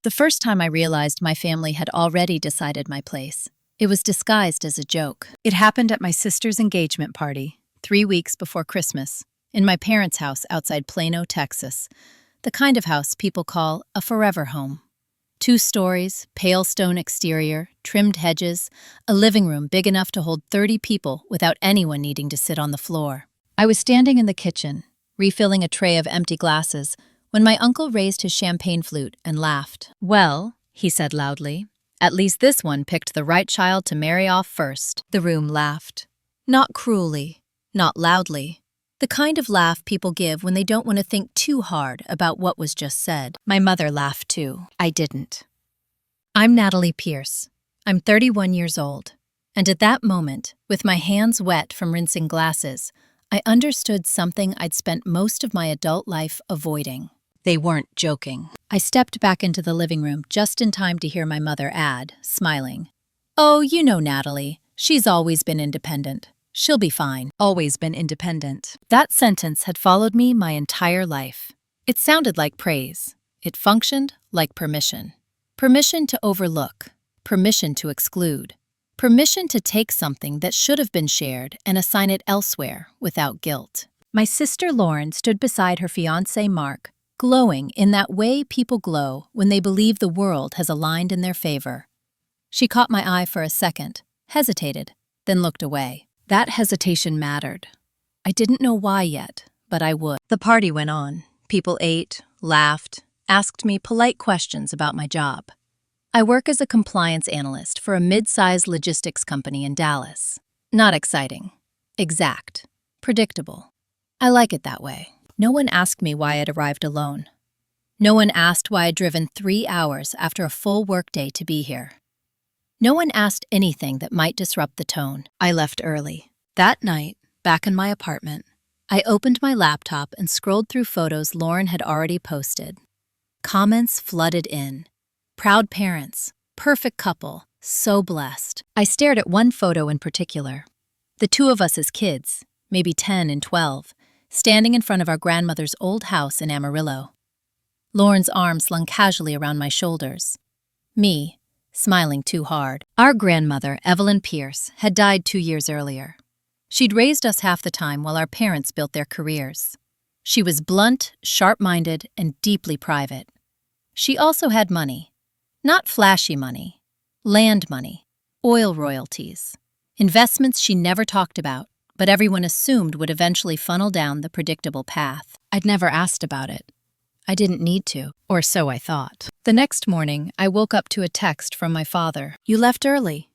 The first time I realized my family had already decided my place, it was disguised as a joke. It happened at my sister's engagement party, 3 weeks before Christmas, in my parents' house outside Plano, Texas, the kind of house people call a forever home. 2 stories, pale stone exterior, trimmed hedges, a living room big enough to hold 30 people without anyone needing to sit on the floor. I was standing in the kitchen, refilling a tray of empty glasses, when my uncle raised his champagne flute and laughed. "Well," he said loudly, "at least this one picked the right child to marry off first." The room laughed. Not cruelly, not loudly. The kind of laugh people give when they don't want to think too hard about what was just said. My mother laughed too. I didn't. I'm Natalie Pierce. I'm 31 years old. And at that moment, with my hands wet from rinsing glasses, I understood something I'd spent most of my adult life avoiding. They weren't joking. I stepped back into the living room just in time to hear my mother add, smiling, "Oh, you know Natalie. She's always been independent. She'll be fine." Always been independent. That sentence had followed me my entire life. It sounded like praise. It functioned like permission. Permission to overlook. Permission to exclude. Permission to take something that should have been shared and assign it elsewhere without guilt. My sister Lauren stood beside her fiancé Mark, glowing in that way people glow when they believe the world has aligned in their favor. She caught my eye for a second, hesitated, then looked away. That hesitation mattered. I didn't know why yet, but I would. The party went on. People ate, laughed, asked me polite questions about my job. I work as a compliance analyst for a mid-sized logistics company in Dallas. Not exciting. Exact. Predictable. I like it that way. No one asked me why I'd arrived alone. No one asked why I'd driven 3 hours after a full workday to be here. No one asked anything that might disrupt the tone. I left early. That night, back in my apartment, I opened my laptop and scrolled through photos Lauren had already posted. Comments flooded in. Proud parents, perfect couple, so blessed. I stared at one photo in particular. The 2 of us as kids, maybe 10 and 12, standing in front of our grandmother's old house in Amarillo. Lauren's arm slung casually around my shoulders. Me, smiling too hard. Our grandmother, Evelyn Pierce, had died 2 years earlier. She'd raised us half the time while our parents built their careers. She was blunt, sharp-minded, and deeply private. She also had money. Not flashy money. Land money. Oil royalties. Investments she never talked about, but everyone assumed would eventually funnel down the predictable path. I'd never asked about it. I didn't need to, or so I thought. The next morning, I woke up to a text from my father. "You left early.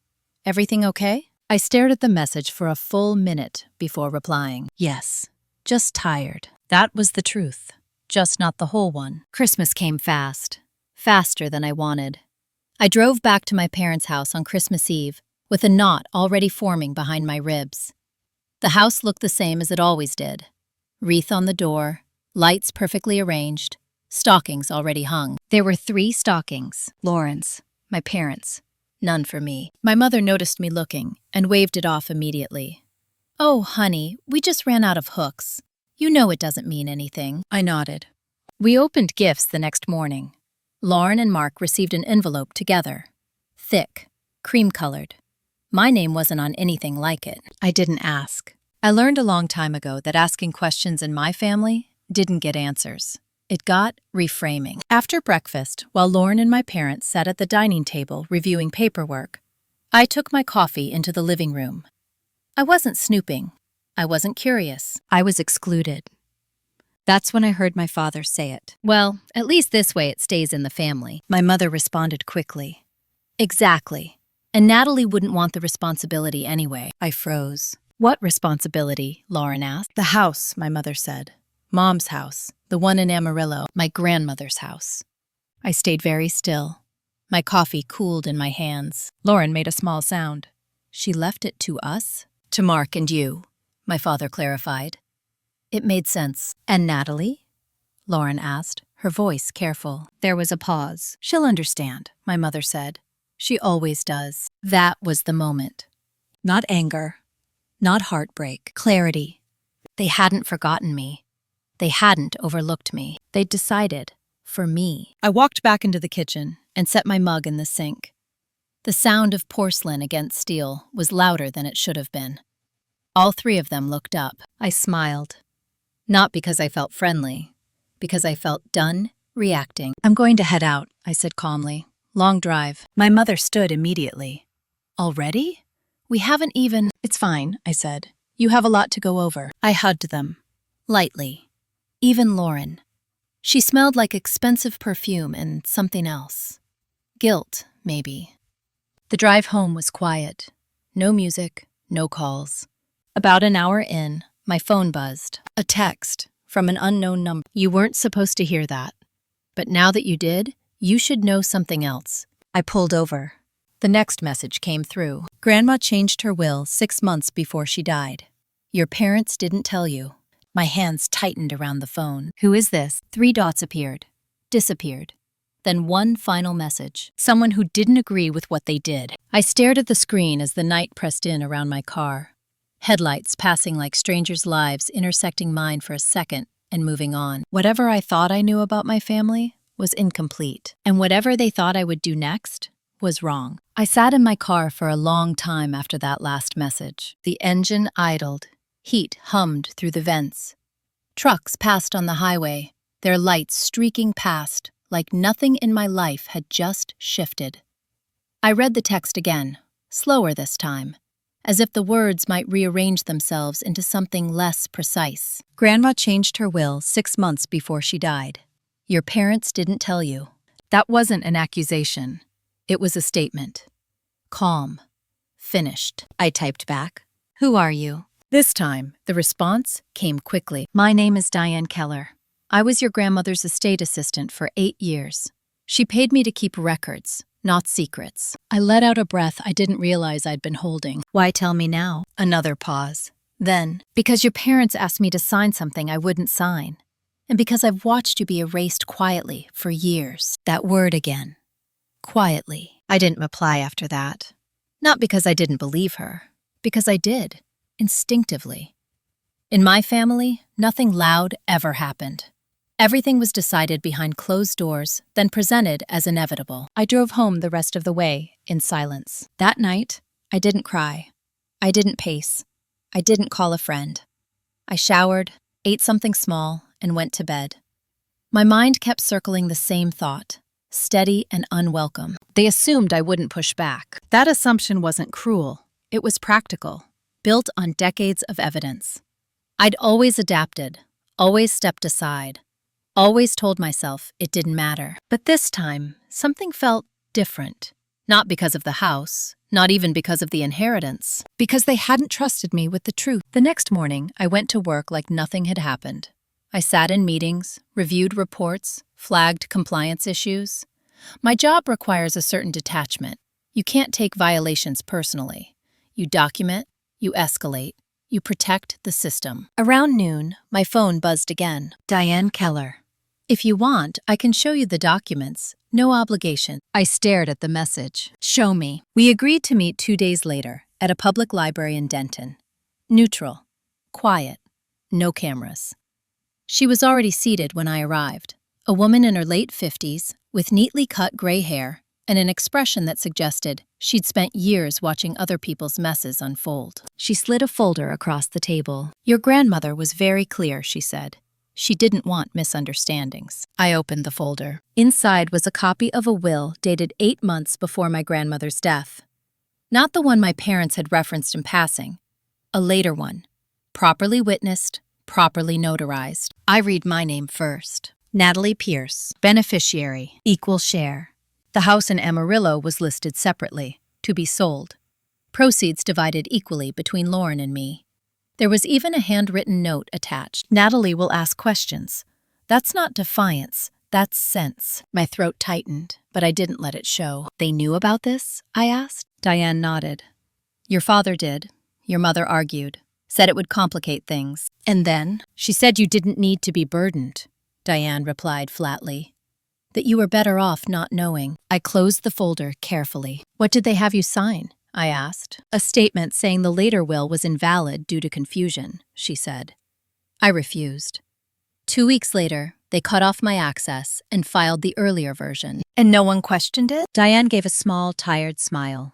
Everything okay?" I stared at the message for a full minute before replying. Yes, just tired. That was the truth, just not the whole one. Christmas came fast, faster than I wanted. I drove back to my parents' house on Christmas Eve, with a knot already forming behind my ribs. The house looked the same as it always did. Wreath on the door, lights perfectly arranged, stockings already hung. There were 3 stockings, Lauren's, my parents', none for me. My mother noticed me looking and waved it off immediately. "Oh, honey, we just ran out of hooks. You know it doesn't mean anything." I nodded. We opened gifts the next morning. Lauren and Mark received an envelope together. Thick, cream-colored. My name wasn't on anything like it. I didn't ask. I learned a long time ago that asking questions in my family didn't get answers. It got reframing. After breakfast, while Lauren and my parents sat at the dining table reviewing paperwork, I took my coffee into the living room. I wasn't snooping. I wasn't curious. I was excluded. That's when I heard my father say it. "Well, at least this way it stays in the family." My mother responded quickly. "Exactly. And Natalie wouldn't want the responsibility anyway." I froze. "What responsibility?" Lauren asked. "The house," my mother said. "Mom's house, the one in Amarillo, my grandmother's house." I stayed very still. My coffee cooled in my hands. Lauren made a small sound. "She left it to us?" "To Mark and you," my father clarified. It made sense. "And Natalie?" Lauren asked, her voice careful. There was a pause. "She'll understand," my mother said. "She always does." That was the moment. Not anger, not heartbreak, clarity. They hadn't forgotten me. They hadn't overlooked me. They'd decided, For me. I walked back into the kitchen and set my mug in the sink. The sound of porcelain against steel was louder than it should have been. All three of them looked up. I smiled. Not because I felt friendly, because I felt done reacting. I'm going to head out, I said calmly. Long drive. My mother stood immediately. Already? We haven't even— It's fine, I said. You have a lot to go over. I hugged them. Lightly. Even Lauren. She smelled like expensive perfume and something else. Guilt, maybe. The drive home was quiet. No music, no calls. About an hour in, my phone buzzed. A text from an unknown number. You weren't supposed to hear that. But now that you did, you should know something else. I pulled over. The next message came through. Grandma changed her will 6 months before she died. Your parents didn't tell you. My hands tightened around the phone. Who is this? 3 dots appeared. Disappeared. Then one final message. Someone who didn't agree with what they did. I stared at the screen as the night pressed in around my car. Headlights passing like strangers' lives, intersecting mine for a second and moving on. Whatever I thought I knew about my family was incomplete. And whatever they thought I would do next was wrong. I sat in my car for a long time after that last message. The engine idled. Heat hummed through the vents. Trucks passed on the highway, their lights streaking past like nothing in my life had just shifted. I read the text again, slower this time, as if the words might rearrange themselves into something less precise. Grandma changed her will 6 months before she died. Your parents didn't tell you. That wasn't an accusation. It was a statement. Calm. Finished. I typed back. Who are you? This time, the response came quickly. My name is Diane Keller. I was your grandmother's estate assistant for 8 years. She paid me to keep records, not secrets. I let out a breath I didn't realize I'd been holding. Why tell me now? Another pause. Then, because your parents asked me to sign something I wouldn't sign. And because I've watched you be erased quietly for years. That word again. Quietly. I didn't reply after that. Not because I didn't believe her. Because I did. Instinctively. In my family, nothing loud ever happened. Everything was decided behind closed doors, then presented as inevitable. I drove home the rest of the way in silence. That night, I didn't cry. I didn't pace. I didn't call a friend. I showered, ate something small, and went to bed. My mind kept circling the same thought, steady and unwelcome. They assumed I wouldn't push back. That assumption wasn't cruel. It was practical. Built on decades of evidence. I'd always adapted, always stepped aside, always told myself it didn't matter. But this time, something felt different. Not because of the house, not even because of the inheritance, because they hadn't trusted me with the truth. The next morning, I went to work like nothing had happened. I sat in meetings, reviewed reports, flagged compliance issues. My job requires a certain detachment. You can't take violations personally. You document, you escalate, you protect the system. Around noon, my phone buzzed again. Diane Keller. If you want, I can show you the documents. No obligation. I stared at the message. Show me. We agreed to meet 2 days later at a public library in Denton. Neutral. Quiet. No cameras. She was already seated when I arrived. A woman in her late 50s, with neatly cut gray hair, and an expression that suggested she'd spent years watching other people's messes unfold. She slid a folder across the table. Your grandmother was very clear, she said. She didn't want misunderstandings. I opened the folder. Inside was a copy of a will dated 8 months before my grandmother's death. Not the one my parents had referenced in passing. A later one. Properly witnessed, properly notarized. I read my name first. Natalie Pierce. Beneficiary. Equal share. The house in Amarillo was listed separately, to be sold. Proceeds divided equally between Lauren and me. There was even a handwritten note attached. Natalie will ask questions. That's not defiance, that's sense. My throat tightened, but I didn't let it show. They knew about this? I asked. Diane nodded. Your father did. Your mother argued. Said it would complicate things. And then, she said you didn't need to be burdened. Diane replied flatly. That you were better off not knowing. I closed the folder carefully. What did they have you sign? I asked. A statement saying the later will was invalid due to confusion, she said. I refused. 2 weeks later, they They cut off my access and filed the earlier version. And no one questioned it? Diane gave a small, tired smile.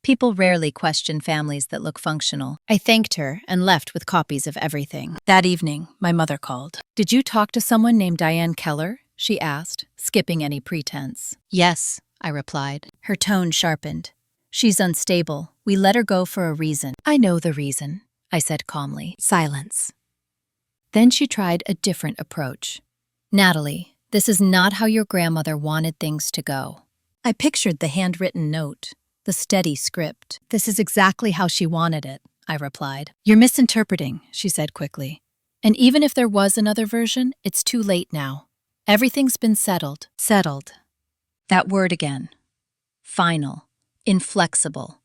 People rarely question families that look functional. I thanked her and left with copies of everything. That evening, my mother called. "Did you talk to someone named Diane Keller?" she asked, skipping any pretense. "Yes," I replied. Her tone sharpened. "She's unstable. We let her go for a reason." "I know the reason," I said calmly. Silence. Then she tried a different approach. "Natalie, this is not how your grandmother wanted things to go." I pictured the handwritten note, the steady script. "This is exactly how she wanted it," I replied. "You're misinterpreting," she said quickly. "And even if there was another version, it's too late now. Everything's been settled." Settled. That word again. Final. Inflexible.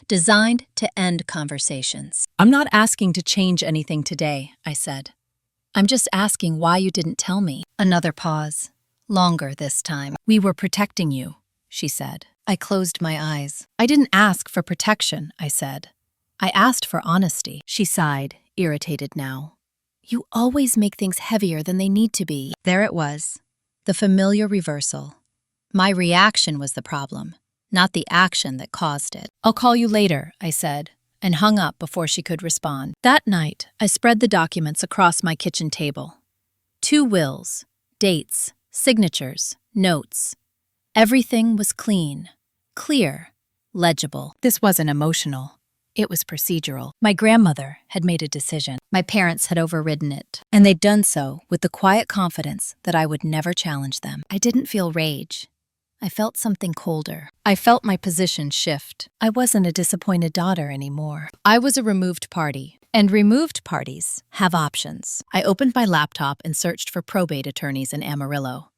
Designed to end conversations. "I'm not asking to change anything today," I said. "I'm just asking why you didn't tell me." Another pause. Longer this time. "We were protecting you," she said. I closed my eyes. "I didn't ask for protection," I said. "I asked for honesty." She sighed, irritated now. "You always make things heavier than they need to be." There it was. The familiar reversal. My reaction was the problem, not the action that caused it. "I'll call you later," I said, and hung up before she could respond. That night, I spread the documents across my kitchen table. 2 wills, dates, signatures, notes. Everything was clean, clear, legible. This wasn't emotional. It was procedural. My grandmother had made a decision. My parents had overridden it, and they'd done so with the quiet confidence that I would never challenge them. I didn't feel rage. I felt something colder. I felt my position shift. I wasn't a disappointed daughter anymore. I was a removed party, and removed parties have options. I opened my laptop and searched for probate attorneys in Amarillo.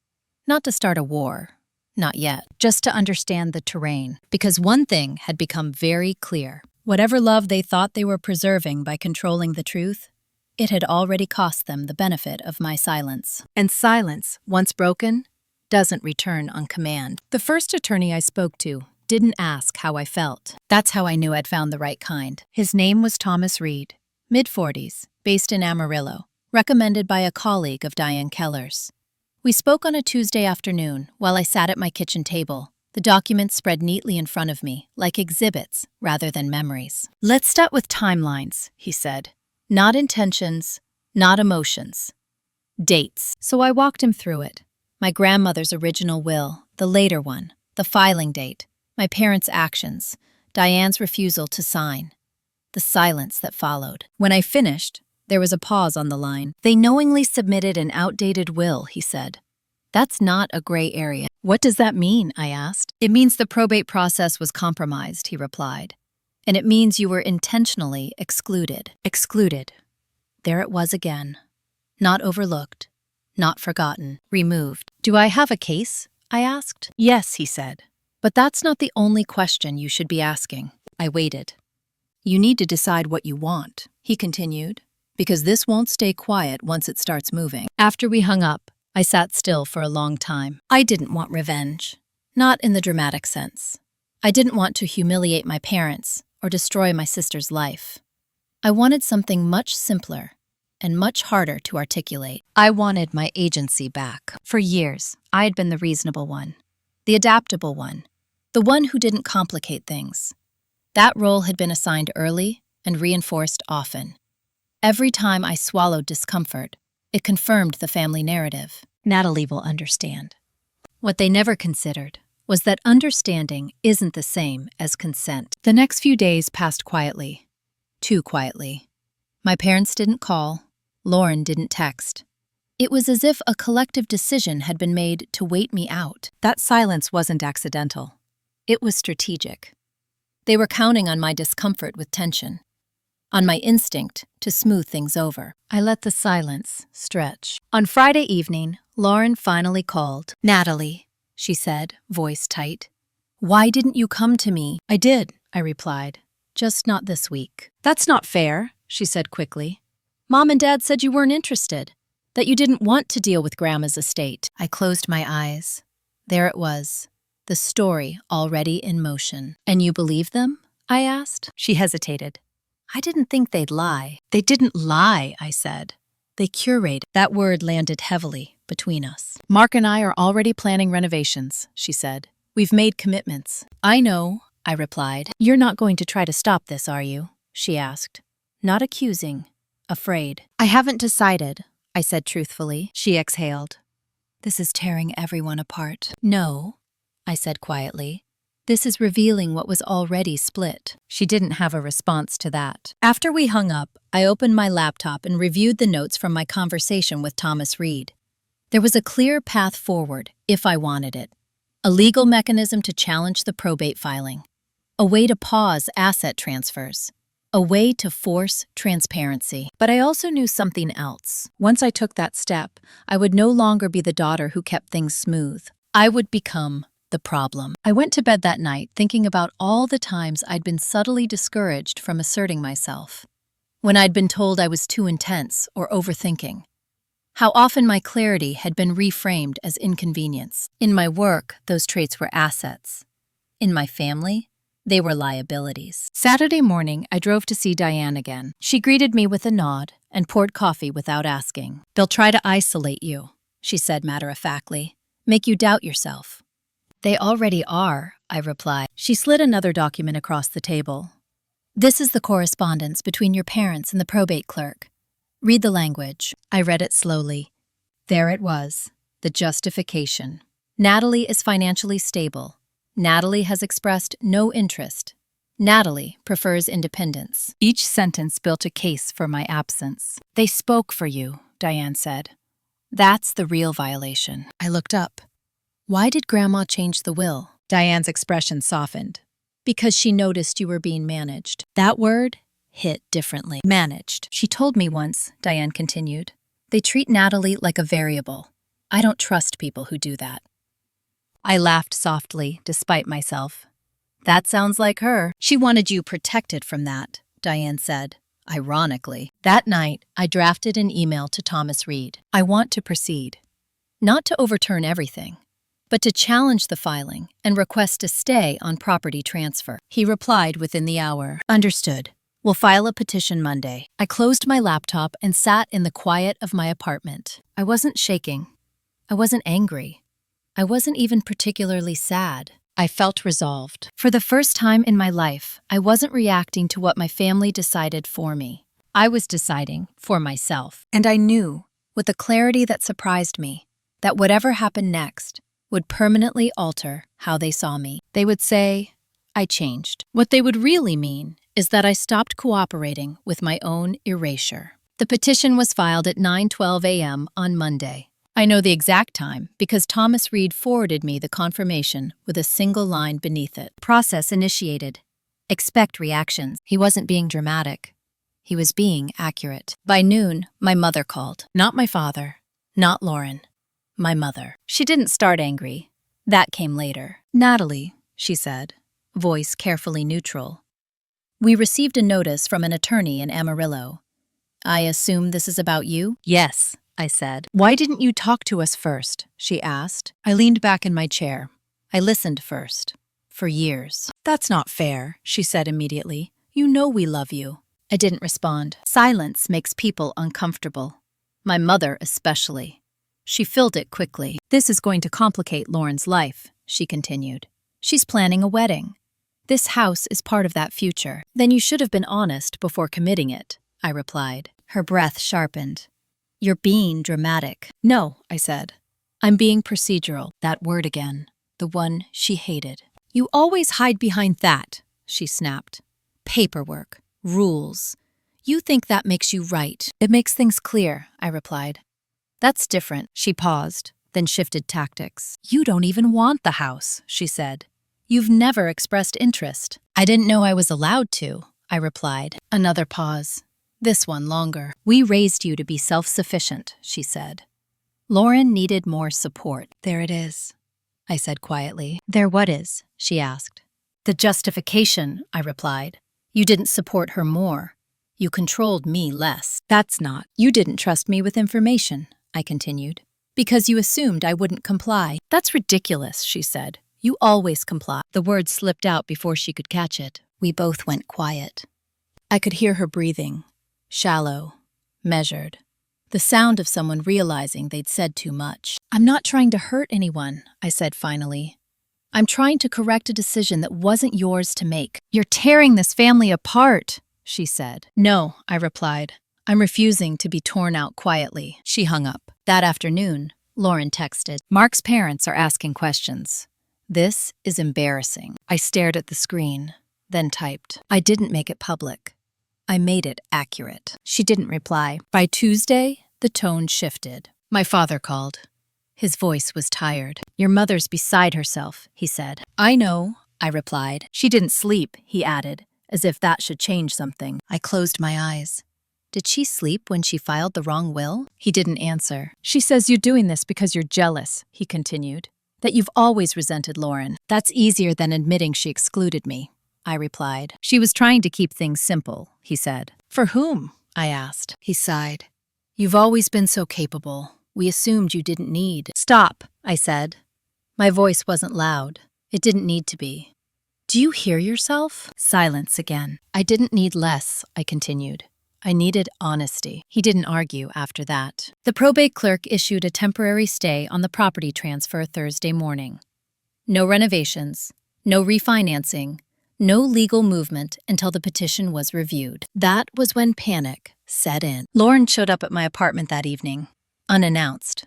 Not to start a war. Not yet. Just to understand the terrain. Because one thing had become very clear. Whatever love they thought they were preserving by controlling the truth, it had already cost them the benefit of my silence. And silence, once broken, doesn't return on command. The first attorney I spoke to didn't ask how I felt. That's how I knew I'd found the right kind. His name was Thomas Reed, mid-40s, based in Amarillo, recommended by a colleague of Diane Keller's. We spoke on a Tuesday afternoon while I sat at my kitchen table, the documents spread neatly in front of me, like exhibits rather than memories. "Let's start with timelines," he said. "Not intentions, not emotions. Dates." So I walked him through it. My grandmother's original will, the later one, the filing date, my parents' actions, Diane's refusal to sign, the silence that followed. When I finished, there was a pause on the line. "They knowingly submitted an outdated will," he said. "That's not a gray area." "What does that mean?" I asked. "It means the probate process was compromised," he replied. "And it means you were intentionally excluded." Excluded. There it was again. Not overlooked. Not forgotten. Removed. "Do I have a case?" I asked. "Yes," he said. "But that's not the only question you should be asking." I waited. "You need to decide what you want," he continued, "because this won't stay quiet once it starts moving." After we hung up, I sat still for a long time. I didn't want revenge. Not in the dramatic sense. I didn't want to humiliate my parents or destroy my sister's life. I wanted something much simpler and much harder to articulate. I wanted my agency back. For years, I had been the reasonable one, the adaptable one, the one who didn't complicate things. That role had been assigned early and reinforced often. Every time I swallowed discomfort, it confirmed the family narrative. Natalie will understand. What they never considered was that understanding isn't the same as consent. The next few days passed quietly. Too quietly. My parents didn't call. Lauren didn't text. It was as if a collective decision had been made to wait me out. That silence wasn't accidental. It was strategic. They were counting on my discomfort with tension, on my instinct to smooth things over. I let the silence stretch. On Friday evening, Lauren finally called. "Natalie," she said, voice tight. "Why didn't you come to me?" "I did," I replied. "Just not this week." "That's not fair," she said quickly. "Mom and Dad said you weren't interested, that you didn't want to deal with Grandma's estate." I closed my eyes. There it was, the story already in motion. "And you believe them?" I asked. She hesitated. "I didn't think they'd lie." "They didn't lie," I said. "They curated." That word landed heavily. between us. Mark and I are already planning renovations, she said. We've made commitments. I know, I replied. You're not going to try to stop this, are you? She asked. Not accusing, afraid. I haven't decided, I said truthfully. She exhaled. This is tearing everyone apart. No, I said quietly. This is revealing what was already split. She didn't have a response to that. After we hung up, I opened my laptop and reviewed the notes from my conversation with Thomas Reed. There was a clear path forward, if I wanted it. A legal mechanism to challenge the probate filing. A way to pause asset transfers. A way to force transparency. But I also knew something else. Once I took that step, I would no longer be the daughter who kept things smooth. I would become the problem. I went to bed that night thinking about all the times I'd been subtly discouraged from asserting myself. When I'd been told I was too intense or overthinking. How often my clarity had been reframed as inconvenience. In my work, those traits were assets. In my family, they were liabilities. Saturday morning, I drove to see Diane again. She greeted me with a nod and poured coffee without asking. They'll try to isolate you, she said matter-of-factly. Make you doubt yourself. They already are, I replied. She slid another document across the table. This is the correspondence between your parents and the probate clerk. Read the language. I read it slowly. There it was, the justification. Natalie is financially stable. Natalie has expressed no interest. Natalie prefers independence. Each sentence built a case for my absence. They spoke for you, Diane said. That's the real violation. I looked up. Why did Grandma change the will? Diane's expression softened. Because she noticed you were being managed. That word hit differently. Managed. She told me once, Diane continued. They treat Natalie like a variable. I don't trust people who do that. I laughed softly, despite myself. That sounds like her. She wanted you protected from that, Diane said, ironically. That night, I drafted an email to Thomas Reed. I want to proceed. Not to overturn everything, but to challenge the filing and request a stay on property transfer. He replied within the hour. Understood. We'll file a petition Monday. I closed my laptop and sat in the quiet of my apartment. I wasn't shaking. I wasn't angry. I wasn't even particularly sad. I felt resolved. For the first time in my life, I wasn't reacting to what my family decided for me. I was deciding for myself. And I knew, with a clarity that surprised me, that whatever happened next would permanently alter how they saw me. They would say, I changed. What they would really mean is that I stopped cooperating with my own erasure. The petition was filed at 9:12 a.m. on Monday. I know the exact time because Thomas Reed forwarded me the confirmation with a single line beneath it. Process initiated. Expect reactions. He wasn't being dramatic. He was being accurate. By noon, my mother called. Not my father. Not Lauren. My mother. She didn't start angry. That came later. Natalie, she said, voice carefully neutral. We received a notice from an attorney in Amarillo. I assume this is about you? Yes, I said. Why didn't you talk to us first? She asked. I leaned back in my chair. I listened first. For years. That's not fair, she said immediately. You know we love you. I didn't respond. Silence makes people uncomfortable. My mother especially. She filled it quickly. This is going to complicate Lauren's life, she continued. She's planning a wedding. This house is part of that future. Then you should have been honest before committing it, I replied. Her breath sharpened. You're being dramatic. No, I said. I'm being procedural. That word again. The one she hated. You always hide behind that, she snapped. Paperwork. Rules. You think that makes you right. It makes things clear, I replied. That's different. She paused, then shifted tactics. You don't even want the house, she said. You've never expressed interest. I didn't know I was allowed to, I replied. Another pause. This one longer. We raised you to be self-sufficient, she said. Lauren needed more support. There it is, I said quietly. There what is? She asked. The justification, I replied. You didn't support her more. You controlled me less. That's not. You didn't trust me with information, I continued, because you assumed I wouldn't comply. That's ridiculous, she said. You always comply. The word slipped out before she could catch it. We both went quiet. I could hear her breathing, shallow, measured. the sound of someone realizing they'd said too much. "I'm not trying to hurt anyone," I said finally. "I'm trying to correct a decision that wasn't yours to make." "You're tearing this family apart," she said. "No," I replied. "I'm refusing to be torn out quietly." She hung up. That afternoon, Lauren texted, "Mark's parents are asking questions. This is embarrassing." I stared at the screen, then typed, "I didn't make it public. I made it accurate." She didn't reply. By Tuesday, the tone shifted. My father called. His voice was tired. "Your mother's beside herself," he said. "I know," I replied. "She didn't sleep," he added, as if that should change something. I closed my eyes. Did she sleep when she filed the wrong will? He didn't answer. "She says you're doing this because you're jealous," he continued. "That you've always resented Lauren. That's easier than admitting she excluded me," I replied. "She was trying to keep things simple," he said. "For whom?" I asked. He sighed. "You've always been so capable. We assumed you didn't need." "Stop," I said. My voice wasn't loud. It didn't need to be. "Do you hear yourself?" Silence again. "I didn't need less," I continued. "I needed honesty." He didn't argue after that. The probate clerk issued a temporary stay on the property transfer Thursday morning. No renovations, no refinancing, no legal movement until the petition was reviewed. That was when panic set in. Lauren showed up at my apartment that evening, unannounced.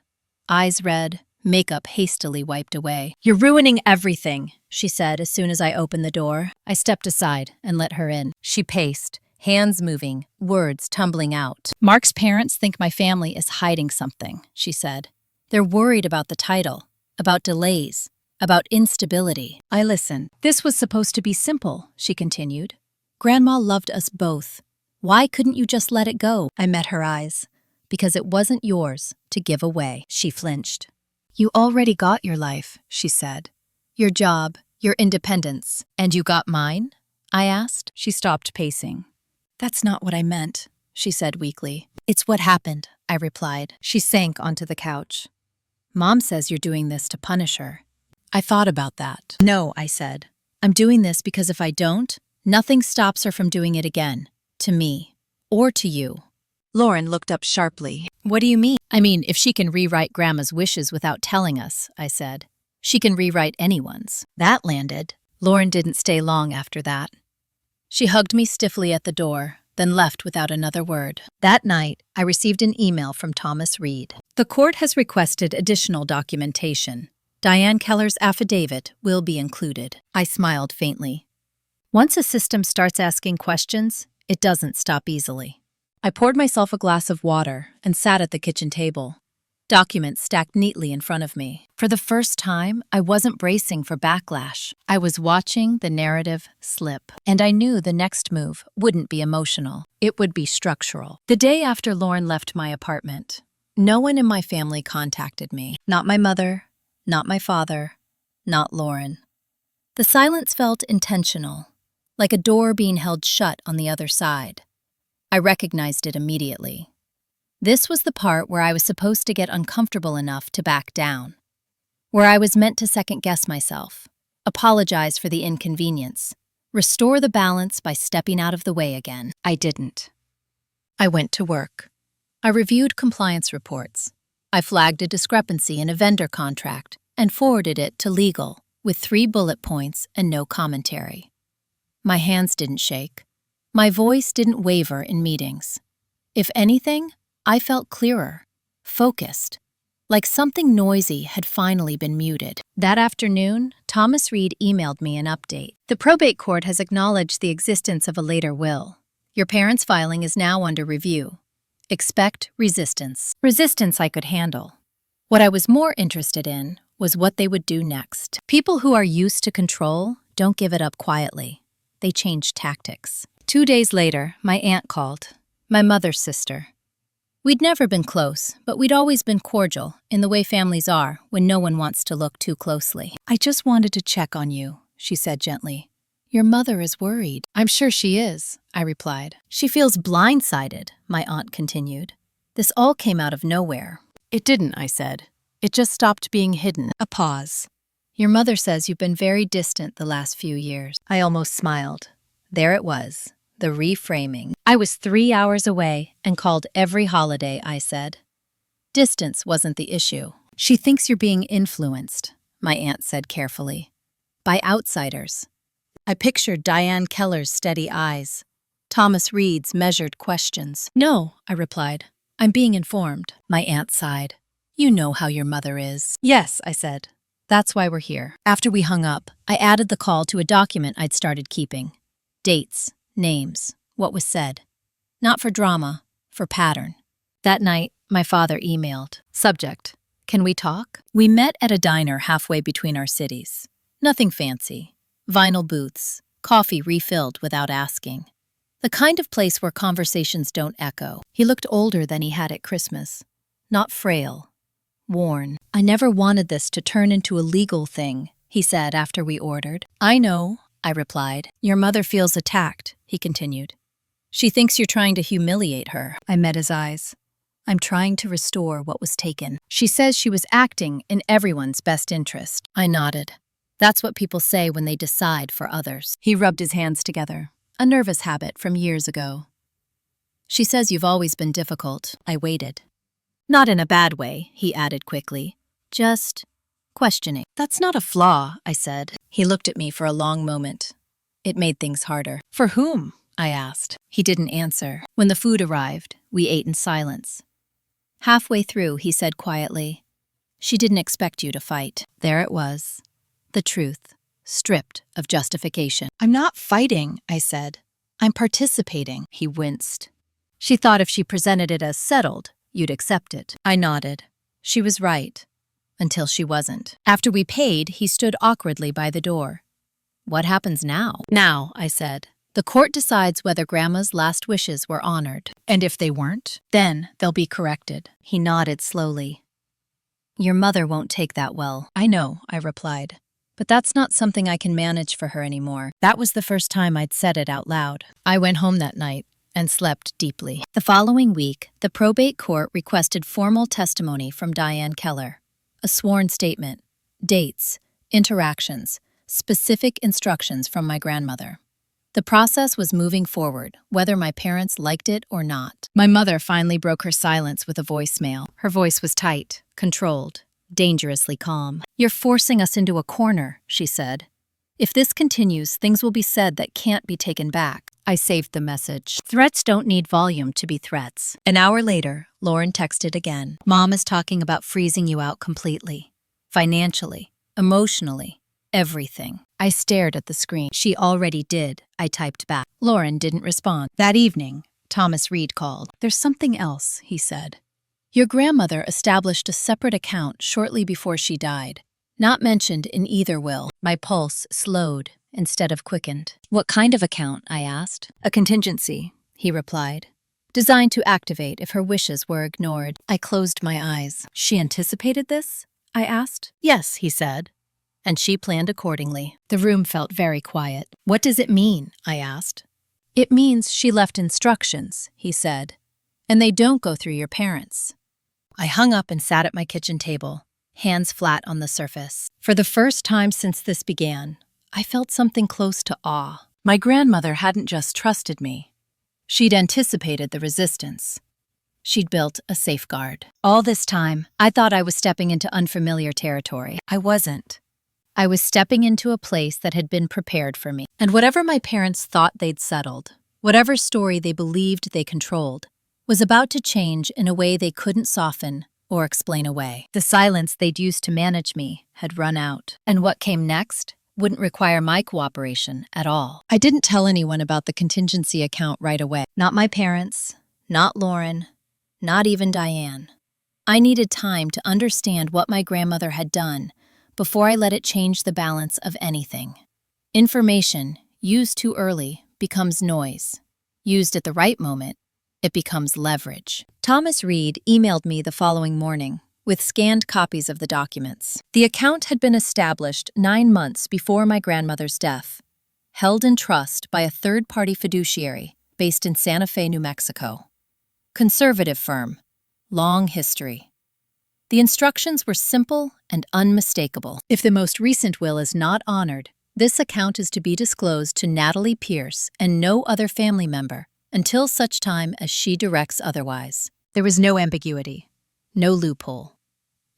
Eyes red, makeup hastily wiped away. "You're ruining everything," she said as soon as I opened the door. I stepped aside and let her in. She paced, hands moving, words tumbling out. "Mark's parents think my family is hiding something," she said. "They're worried about the title, about delays, about instability." I listened. "This was supposed to be simple," she continued. "Grandma loved us both. Why couldn't you just let it go?" I met her eyes. "Because it wasn't yours to give away." She flinched. "You already got your life," she said. "Your job, your independence." "And you got mine?" I asked. She stopped pacing. "That's not what I meant," she said weakly. "It's what happened," I replied. She sank onto the couch. "Mom says you're doing this to punish her." I thought about that. "No," I said. "I'm doing this because if I don't, nothing stops her from doing it again. To me. Or to you." Lauren looked up sharply. "What do you mean?" "I mean, if she can rewrite Grandma's wishes without telling us," I said, "she can rewrite anyone's." That landed. Lauren didn't stay long after that. She hugged me stiffly at the door, then left without another word. That night, I received an email from Thomas Reed. "The court has requested additional documentation. Diane Keller's affidavit will be included." I smiled faintly. Once a system starts asking questions, it doesn't stop easily. I poured myself a glass of water and sat at the kitchen table. Documents stacked neatly in front of me. For the first time, I wasn't bracing for backlash. I was watching the narrative slip, and I knew the next move wouldn't be emotional. It would be structural. The day after Lauren left my apartment, no one in my family contacted me. Not my mother, not my father, not Lauren. The silence felt intentional, like a door being held shut on the other side. I recognized it immediately. This was the part where I was supposed to get uncomfortable enough to back down, where I was meant to second-guess myself, apologize for the inconvenience, restore the balance by stepping out of the way again. I didn't. I went to work. I reviewed compliance reports. I flagged a discrepancy in a vendor contract and forwarded it to legal with 3 bullet points and no commentary. My hands didn't shake. My voice didn't waver in meetings. If anything, I felt clearer, focused, like something noisy had finally been muted. That afternoon, Thomas Reed emailed me an update. "The probate court has acknowledged the existence of a later will. Your parents' filing is now under review. Expect resistance." Resistance I could handle. What I was more interested in was what they would do next. People who are used to control don't give it up quietly. They change tactics. 2 days later, my aunt called, my mother's sister. We'd never been close, but we'd always been cordial, in the way families are when no one wants to look too closely. "I just wanted to check on you," she said gently. "Your mother is worried." "I'm sure she is," I replied. "She feels blindsided," my aunt continued. "This all came out of nowhere." "It didn't," I said. "It just stopped being hidden." A pause. "Your mother says you've been very distant the last few years." I almost smiled. There it was, The reframing. I was 3 hours away and called every holiday, I said. Distance wasn't the issue. She thinks you're being influenced, my aunt said carefully. By outsiders. I pictured Diane Keller's steady eyes. Thomas Reed's measured questions. No, I replied. I'm being informed. My aunt sighed. You know how your mother is. Yes, I said. That's why we're here. After we hung up, I added the call to a document I'd started keeping. Dates, names, what was said. Not for drama, for pattern. That night, my father emailed. Subject: Can we talk? We met at a diner halfway between our cities. Nothing fancy. Vinyl booths, coffee refilled without asking. The kind of place where conversations don't echo. He looked older than he had at Christmas. Not frail. Worn. I never wanted this to turn into a legal thing, he said after we ordered. I know, I replied. Your mother feels attacked, he continued. She thinks you're trying to humiliate her. I met his eyes. I'm trying to restore what was taken. She says she was acting in everyone's best interest. I nodded. That's what people say when they decide for others. He rubbed his hands together. A nervous habit from years ago. She says you've always been difficult. I waited. Not in a bad way, he added quickly. Just questioning. That's not a flaw, I said. He looked at me for a long moment. It made things harder. For whom? I asked. He didn't answer. When the food arrived, we ate in silence. Halfway through, he said quietly, She didn't expect you to fight. There it was. The truth, stripped of justification. I'm not fighting, I said. I'm participating. He winced. She thought if she presented it as settled, you'd accept it. I nodded. She was right. Until she wasn't. After we paid, he stood awkwardly by the door. What happens now? Now, I said. The court decides whether Grandma's last wishes were honored. And if they weren't, then they'll be corrected. He nodded slowly. Your mother won't take that well. I know, I replied. But that's not something I can manage for her anymore. That was the first time I'd said it out loud. I went home that night and slept deeply. The following week, the probate court requested formal testimony from Diane Keller. A sworn statement, dates, interactions, specific instructions from my grandmother. The process was moving forward, whether my parents liked it or not. My mother finally broke her silence with a voicemail. Her voice was tight, controlled, dangerously calm. You're forcing us into a corner, she said. If this continues, things will be said that can't be taken back. I saved the message. Threats don't need volume to be threats. An hour later, Lauren texted again. Mom is talking about freezing you out completely. Financially, emotionally, everything. I stared at the screen. She already did, I typed back. Lauren didn't respond. That evening, Thomas Reed called. There's something else, he said. Your grandmother established a separate account shortly before she died, not mentioned in either will. My pulse slowed instead of quickened. What kind of account? I asked. A contingency, he replied. Designed to activate if her wishes were ignored. I closed my eyes. She anticipated this? I asked. Yes, he said. And she planned accordingly. The room felt very quiet. What does it mean? I asked. It means she left instructions, he said. And they don't go through your parents. I hung up and sat at my kitchen table, hands flat on the surface. For the first time since this began, I felt something close to awe. My grandmother hadn't just trusted me. She'd anticipated the resistance. She'd built a safeguard. All this time, I thought I was stepping into unfamiliar territory. I wasn't. I was stepping into a place that had been prepared for me. And whatever my parents thought they'd settled, whatever story they believed they controlled, was about to change in a way they couldn't soften or explain away. The silence they'd used to manage me had run out. And what came next wouldn't require my cooperation at all. I didn't tell anyone about the contingency account right away. Not my parents, not Lauren, not even Diane. I needed time to understand what my grandmother had done before I let it change the balance of anything. Information, used too early, becomes noise. Used at the right moment, it becomes leverage. Thomas Reed emailed me the following morning with scanned copies of the documents. The account had been established 9 months before my grandmother's death, held in trust by a third-party fiduciary based in Santa Fe, New Mexico. Conservative firm, long history. The instructions were simple and unmistakable. If the most recent will is not honored, This account is to be disclosed to Natalie Pierce and no other family member until such time as she directs otherwise. There was no ambiguity, no loophole,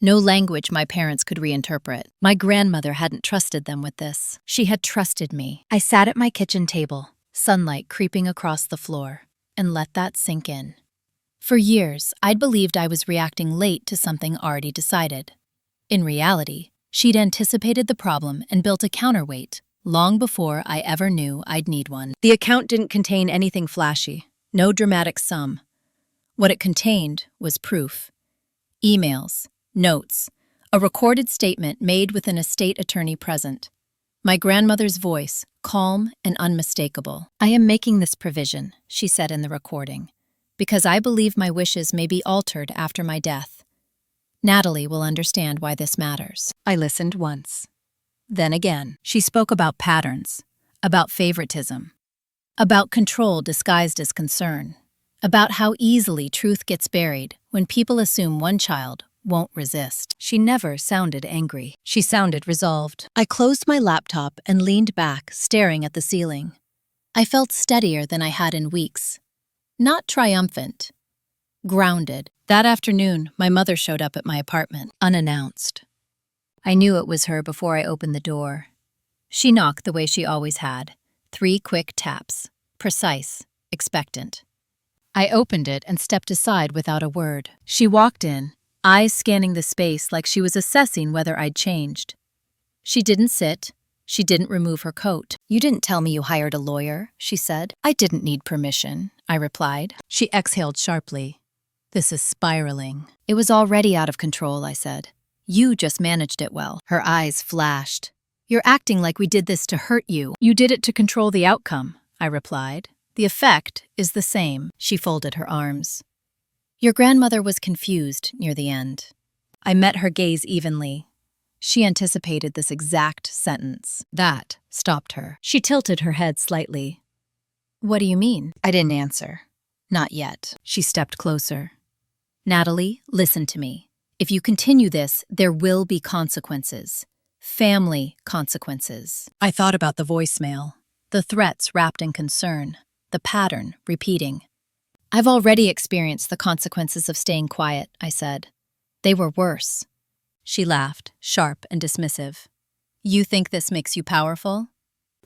no language my parents could reinterpret. My grandmother hadn't trusted them with this. She had trusted me. I sat at my kitchen table, sunlight creeping across the floor, and let that sink in. For years, I'd believed I was reacting late to something already decided. In reality, she'd anticipated the problem and built a counterweight long before I ever knew I'd need one. The account didn't contain anything flashy, no dramatic sum. What it contained was proof. Emails, notes, a recorded statement made with an estate attorney present. My grandmother's voice, calm and unmistakable. "I am making this provision," she said in the recording, "because I believe my wishes may be altered after my death. Natalie will understand why this matters." I listened once. Then again. She spoke about patterns, about favoritism, about control disguised as concern, about how easily truth gets buried when people assume one child won't resist. She never sounded angry. She sounded resolved. I closed my laptop and leaned back, staring at the ceiling. I felt steadier than I had in weeks. Not triumphant. Grounded. That afternoon, my mother showed up at my apartment, unannounced. I knew it was her before I opened the door. She knocked the way she always had. 3 quick taps. Precise. Expectant. I opened it and stepped aside without a word. She walked in, eyes scanning the space like she was assessing whether I'd changed. She didn't sit. She didn't remove her coat. "You didn't tell me you hired a lawyer," she said. "I didn't need permission," I replied. She exhaled sharply. "This is spiraling." "It was already out of control," I said. "You just managed it well." Her eyes flashed. "You're acting like we did this to hurt you." "You did it to control the outcome," I replied. "The effect is the same." She folded her arms. "Your grandmother was confused near the end." I met her gaze evenly. She anticipated this exact sentence. That stopped her. She tilted her head slightly. "What do you mean?" I didn't answer. "Not yet." She stepped closer. "Natalie, listen to me. If you continue this, there will be consequences. Family consequences." I thought about the voicemail, the threats wrapped in concern, the pattern repeating. "I've already experienced the consequences of staying quiet," I said. "They were worse." She laughed, sharp and dismissive. "You think this makes you powerful?"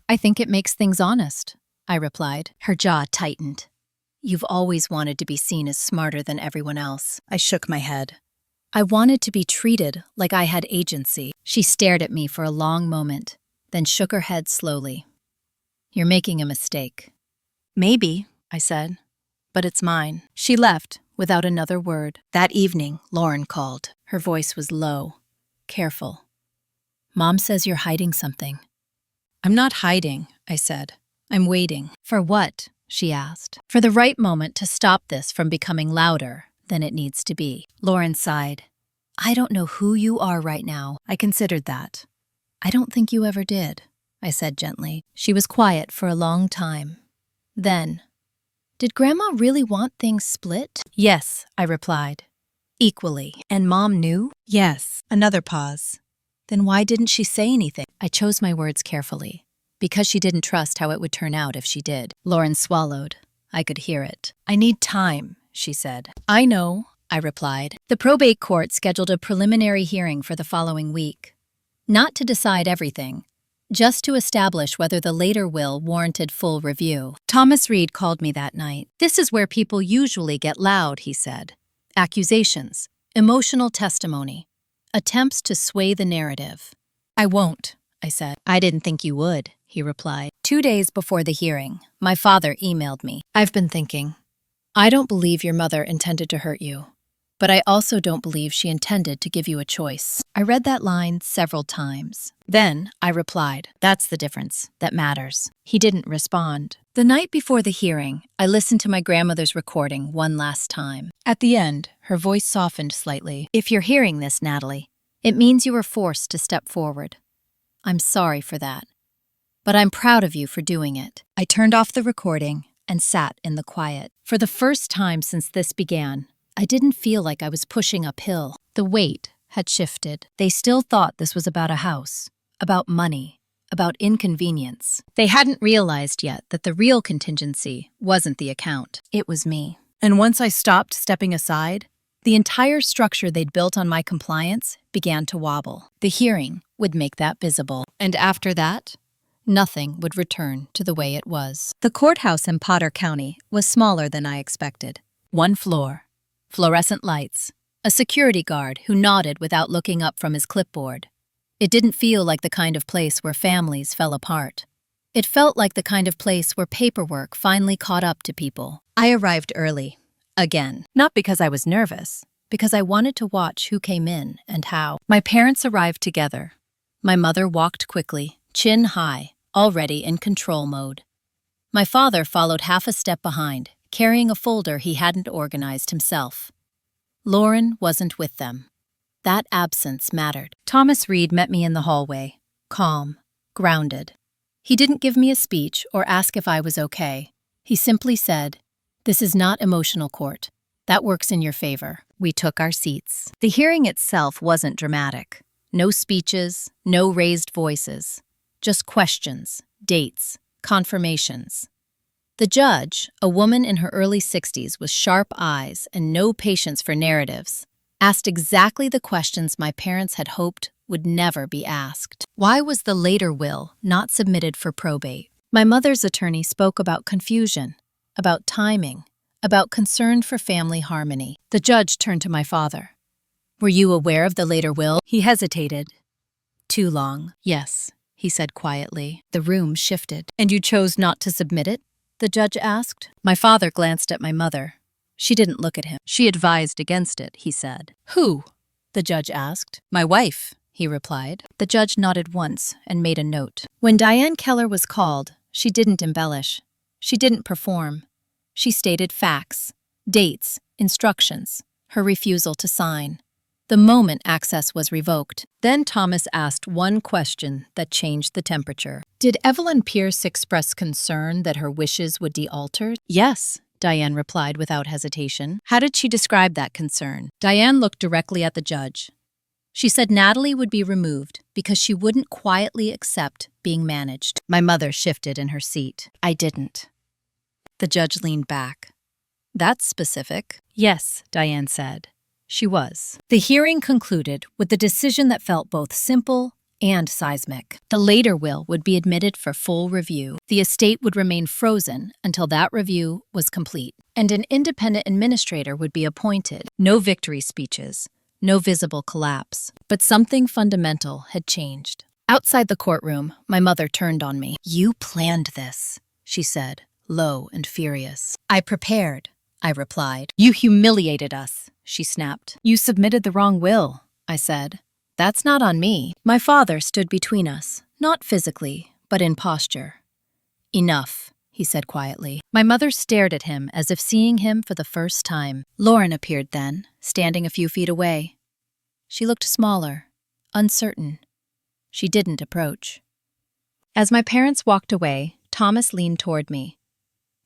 "I think it makes things honest," I replied. Her jaw tightened. "You've always wanted to be seen as smarter than everyone else." I shook my head. "I wanted to be treated like I had agency." She stared at me for a long moment, then shook her head slowly. "You're making a mistake." "Maybe," I said, "but it's mine." She left without another word. That evening, Lauren called. Her voice was low, careful. "Mom says you're hiding something." "I'm not hiding," I said. "I'm waiting." "For what?" she asked. "For the right moment to stop this from becoming louder than it needs to be." Lauren sighed. "I don't know who you are right now." I considered that. "I don't think you ever did," I said gently. She was quiet for a long time. Then, "Did Grandma really want things split?" "Yes," I replied. "Equally." "And Mom knew?" "Yes." Another pause. "Then why didn't she say anything?" I chose my words carefully, because she didn't trust how it would turn out if she did. Lauren swallowed. I could hear it. "I need time," she said. "I know," I replied. The probate court scheduled a preliminary hearing for the following week. Not to decide everything, just to establish whether the later will warranted full review. Thomas Reed called me that night. "This is where people usually get loud," he said. "Accusations, emotional testimony, attempts to sway the narrative." "I won't," I said. "I didn't think you would," he replied. 2 days before the hearing, my father emailed me. "I've been thinking. I don't believe your mother intended to hurt you, but I also don't believe she intended to give you a choice." I read that line several times. Then I replied, "That's the difference that matters." He didn't respond. The night before the hearing, I listened to my grandmother's recording one last time. At the end, her voice softened slightly. "If you're hearing this, Natalie, it means you were forced to step forward. I'm sorry for that, but I'm proud of you for doing it." I turned off the recording and sat in the quiet. For the first time since this began, I didn't feel like I was pushing uphill. The weight had shifted. They still thought this was about a house, about money, about inconvenience. They hadn't realized yet that the real contingency wasn't the account. It was me. And once I stopped stepping aside, the entire structure they'd built on my compliance began to wobble. The hearing would make that visible. And after that, nothing would return to the way it was. The courthouse in Potter County was smaller than I expected. One floor, fluorescent lights, a security guard who nodded without looking up from his clipboard. It didn't feel like the kind of place where families fell apart. It felt like the kind of place where paperwork finally caught up to people. I arrived early. Again. Not because I was nervous, because I wanted to watch who came in and how. My parents arrived together. My mother walked quickly, chin high, already in control mode. My father followed half a step behind, carrying a folder he hadn't organized himself. Lauren wasn't with them. That absence mattered. Thomas Reed met me in the hallway, calm, grounded. He didn't give me a speech or ask if I was okay. He simply said, "This is not emotional court. That works in your favor." We took our seats. The hearing itself wasn't dramatic. No speeches, no raised voices. Just questions, dates, confirmations. The judge, a woman in her early 60s with sharp eyes and no patience for narratives, asked exactly the questions my parents had hoped would never be asked. Why was the later will not submitted for probate? My mother's attorney spoke about confusion, about timing, about concern for family harmony. The judge turned to my father. "Were you aware of the later will?" He hesitated. Too long. "Yes," he said quietly. The room shifted. "And you chose not to submit it?" the judge asked. My father glanced at my mother. She didn't look at him. "She advised against it," he said. "Who?" the judge asked. "My wife," he replied. The judge nodded once and made a note. When Diane Keller was called, she didn't embellish. She didn't perform. She stated facts, dates, instructions, her refusal to sign. The moment access was revoked. Then Thomas asked one question that changed the temperature. "Did Evelyn Pierce express concern that her wishes would be altered?" "Yes," Diane replied without hesitation. "How did she describe that concern?" Diane looked directly at the judge. She said Natalie would be removed because she wouldn't quietly accept being managed. My mother shifted in her seat. I didn't. The judge leaned back. "That's specific." "Yes," Diane said. She was. The hearing concluded with a decision that felt both simple and seismic. The later will would be admitted for full review. The estate would remain frozen until that review was complete, and an independent administrator would be appointed. No victory speeches, no visible collapse. But something fundamental had changed. Outside the courtroom, my mother turned on me. "You planned this," she said, low and furious. "I prepared," I replied. "You humiliated us," she snapped. "You submitted the wrong will," I said. "That's not on me." My father stood between us, not physically, but in posture. "Enough," he said quietly. My mother stared at him as if seeing him for the first time. Lauren appeared then, standing a few feet away. She looked smaller, uncertain. She didn't approach. As my parents walked away, Thomas leaned toward me.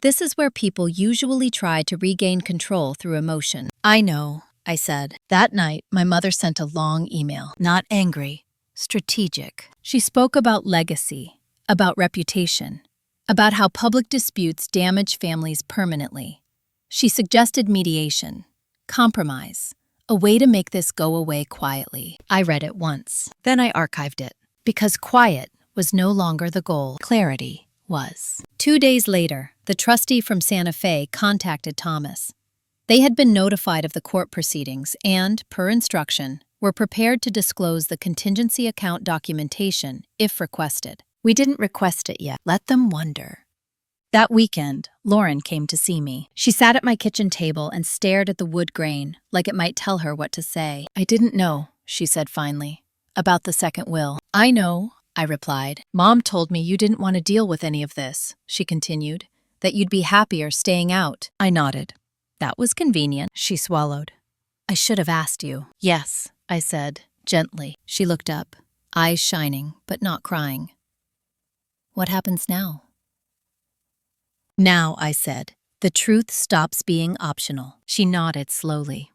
This is where people usually try to regain control through emotion. "I know," I said. That night, my mother sent a long email. Not angry, strategic. She spoke about legacy, about reputation, about how public disputes damage families permanently. She suggested mediation, compromise, a way to make this go away quietly. I read it once. Then I archived it. Because quiet was no longer the goal. Clarity was. 2 days later, the trustee from Santa Fe contacted Thomas. They had been notified of the court proceedings and, per instruction, were prepared to disclose the contingency account documentation if requested. We didn't request it yet. Let them wonder. That weekend, Lauren came to see me. She sat at my kitchen table and stared at the wood grain, like it might tell her what to say. "I didn't know," she said finally, "about the second will." "I know," I replied. "Mom told me you didn't want to deal with any of this," she continued, "that you'd be happier staying out." I nodded. "That was convenient." She swallowed. "I should have asked you." "Yes," I said, gently. She looked up, eyes shining, but not crying. "What happens now?" "Now," I said, "the truth stops being optional." She nodded slowly.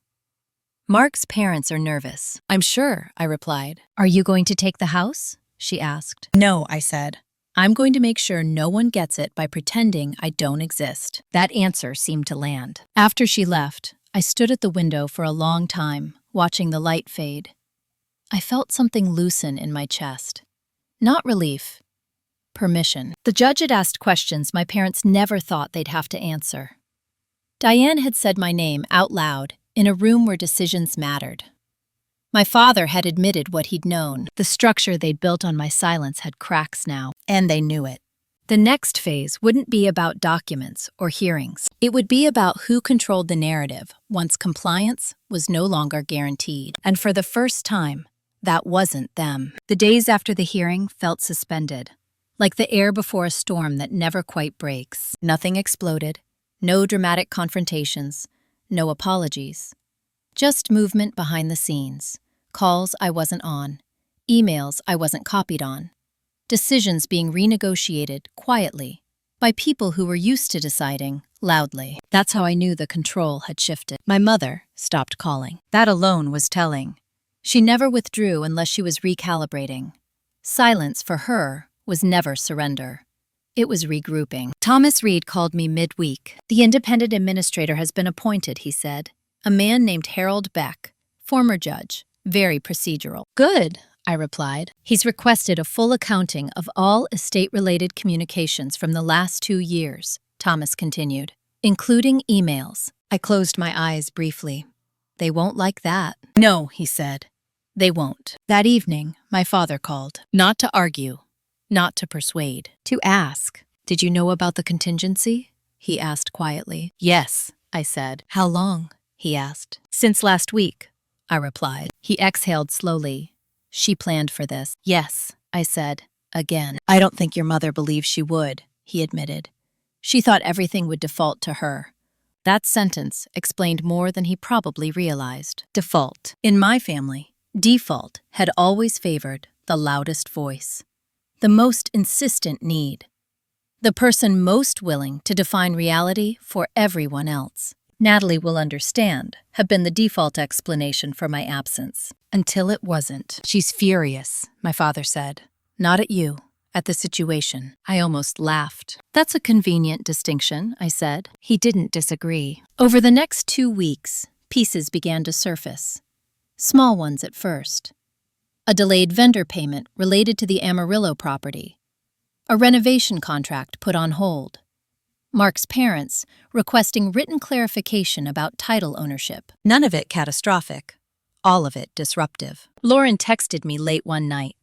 "Mark's parents are nervous." "I'm sure," I replied. "Are you going to take the house?" she asked. No, I said. I'm going to make sure no one gets it by pretending I don't exist. That answer seemed to land. After she left, I stood at the window for a long time, watching the light fade. I felt something loosen in my chest. Not relief. Permission. The judge had asked questions my parents never thought they'd have to answer. Diane had said my name out loud in a room where decisions mattered. My father had admitted what he'd known. The structure they'd built on my silence had cracks now, and they knew it. The next phase wouldn't be about documents or hearings. It would be about who controlled the narrative once compliance was no longer guaranteed. And for the first time, that wasn't them. The days after the hearing felt suspended, like the air before a storm that never quite breaks. Nothing exploded, no dramatic confrontations, no apologies. Just movement behind the scenes. Calls I wasn't on, emails I wasn't copied on, decisions being renegotiated quietly by people who were used to deciding loudly. That's how I knew the control had shifted. My mother stopped calling. That alone was telling. She never withdrew unless she was recalibrating. Silence for her was never surrender. It was regrouping. Thomas Reed called me midweek. The independent administrator has been appointed, he said. A man named Harold Beck, former judge. Very procedural. Good, I replied. He's requested a full accounting of all estate-related communications from the last 2 years, Thomas continued, including emails. I closed my eyes briefly. They won't like that. No, he said. They won't. That evening, my father called. Not to argue, not to persuade, to ask. Did you know about the contingency? He asked quietly. Yes, I said. How long? He asked. Since last week, I replied. He exhaled slowly. She planned for this. Yes, I said, again. I don't think your mother believes she would, he admitted. She thought everything would default to her. That sentence explained more than he probably realized. Default. In my family, default had always favored the loudest voice, the most insistent need, the person most willing to define reality for everyone else. Natalie will understand, had been the default explanation for my absence. Until it wasn't. She's furious, my father said. Not at you, at the situation. I almost laughed. That's a convenient distinction, I said. He didn't disagree. Over the next 2 weeks, pieces began to surface. Small ones at first. A delayed vendor payment related to the Amarillo property. A renovation contract put on hold. Mark's parents requesting written clarification about title ownership. None of it catastrophic. All of it disruptive. Lauren texted me late one night.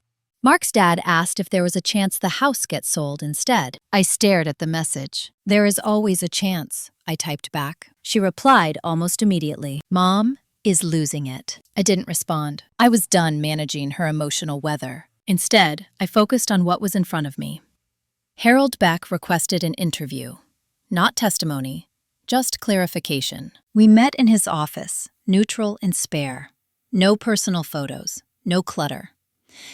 Mark's dad asked if there was a chance the house gets sold instead. I stared at the message. There is always a chance, I typed back. She replied almost immediately. Mom is losing it. I didn't respond. I was done managing her emotional weather. Instead, I focused on what was in front of me. Harold Beck requested an interview. Not testimony, just clarification. We met in his office, neutral and spare. No personal photos, no clutter.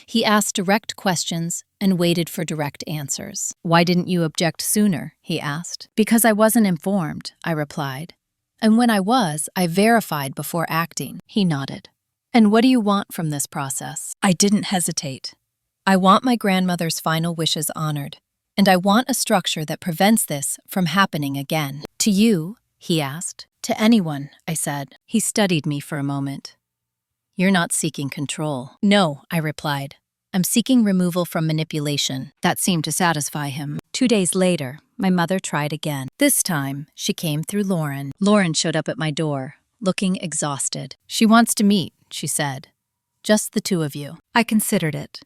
He asked direct questions and waited for direct answers. Why didn't you object sooner? He asked. Because I wasn't informed, I replied. And when I was, I verified before acting. He nodded. And what do you want from this process? I didn't hesitate. I want my grandmother's final wishes honored. And I want a structure that prevents this from happening again. To you, he asked. To anyone, I said. He studied me for a moment. You're not seeking control. No, I replied. I'm seeking removal from manipulation. That seemed to satisfy him. 2 days later, my mother tried again. This time, she came through Lauren. Lauren showed up at my door, looking exhausted. She wants to meet, she said. Just the two of you. I considered it.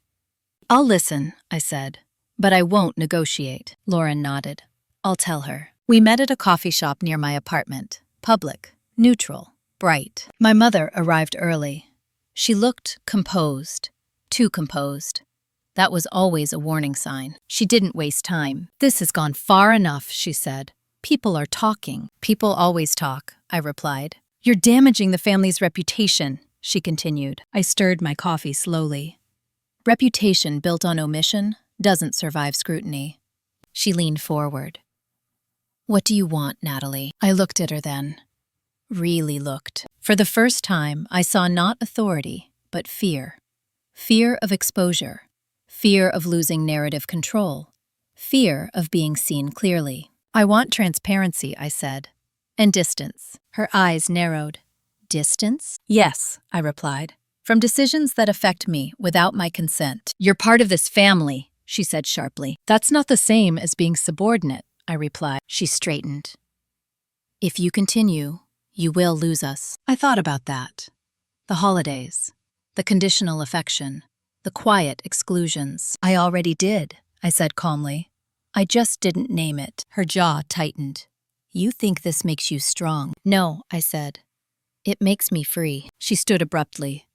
I'll listen, I said. But I won't negotiate. Lauren nodded. I'll tell her. We met at a coffee shop near my apartment. Public, neutral, bright. My mother arrived early. She looked composed. Too composed. That was always a warning sign. She didn't waste time. This has gone far enough, she said. People are talking. People always talk, I replied. You're damaging the family's reputation, she continued. I stirred my coffee slowly. Reputation built on omission doesn't survive scrutiny. She leaned forward. What do you want, Natalie? I looked at her then. Really looked. For the first time, I saw not authority, but fear. Fear of exposure. Fear of losing narrative control. Fear of being seen clearly. I want transparency, I said. And distance. Her eyes narrowed. Distance? Yes, I replied. From decisions that affect me without my consent. You're part of this family, she said sharply. That's not the same as being subordinate, I replied. She straightened. If you continue, you will lose us. I thought about that. The holidays, the conditional affection, the quiet exclusions. I already did, I said calmly. I just didn't name it. Her jaw tightened. You think this makes you strong? No, I said. It makes me free. She stood abruptly.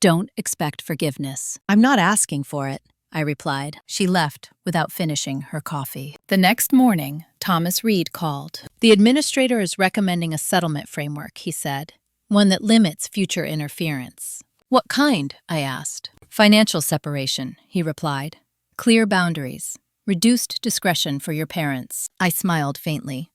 Don't expect forgiveness. I'm not asking for it, I replied. She left without finishing her coffee. The next morning, Thomas Reed called. The administrator is recommending a settlement framework, he said, one that limits future interference. What kind? I asked. Financial separation, he replied. Clear boundaries. Reduced discretion for your parents. I smiled faintly.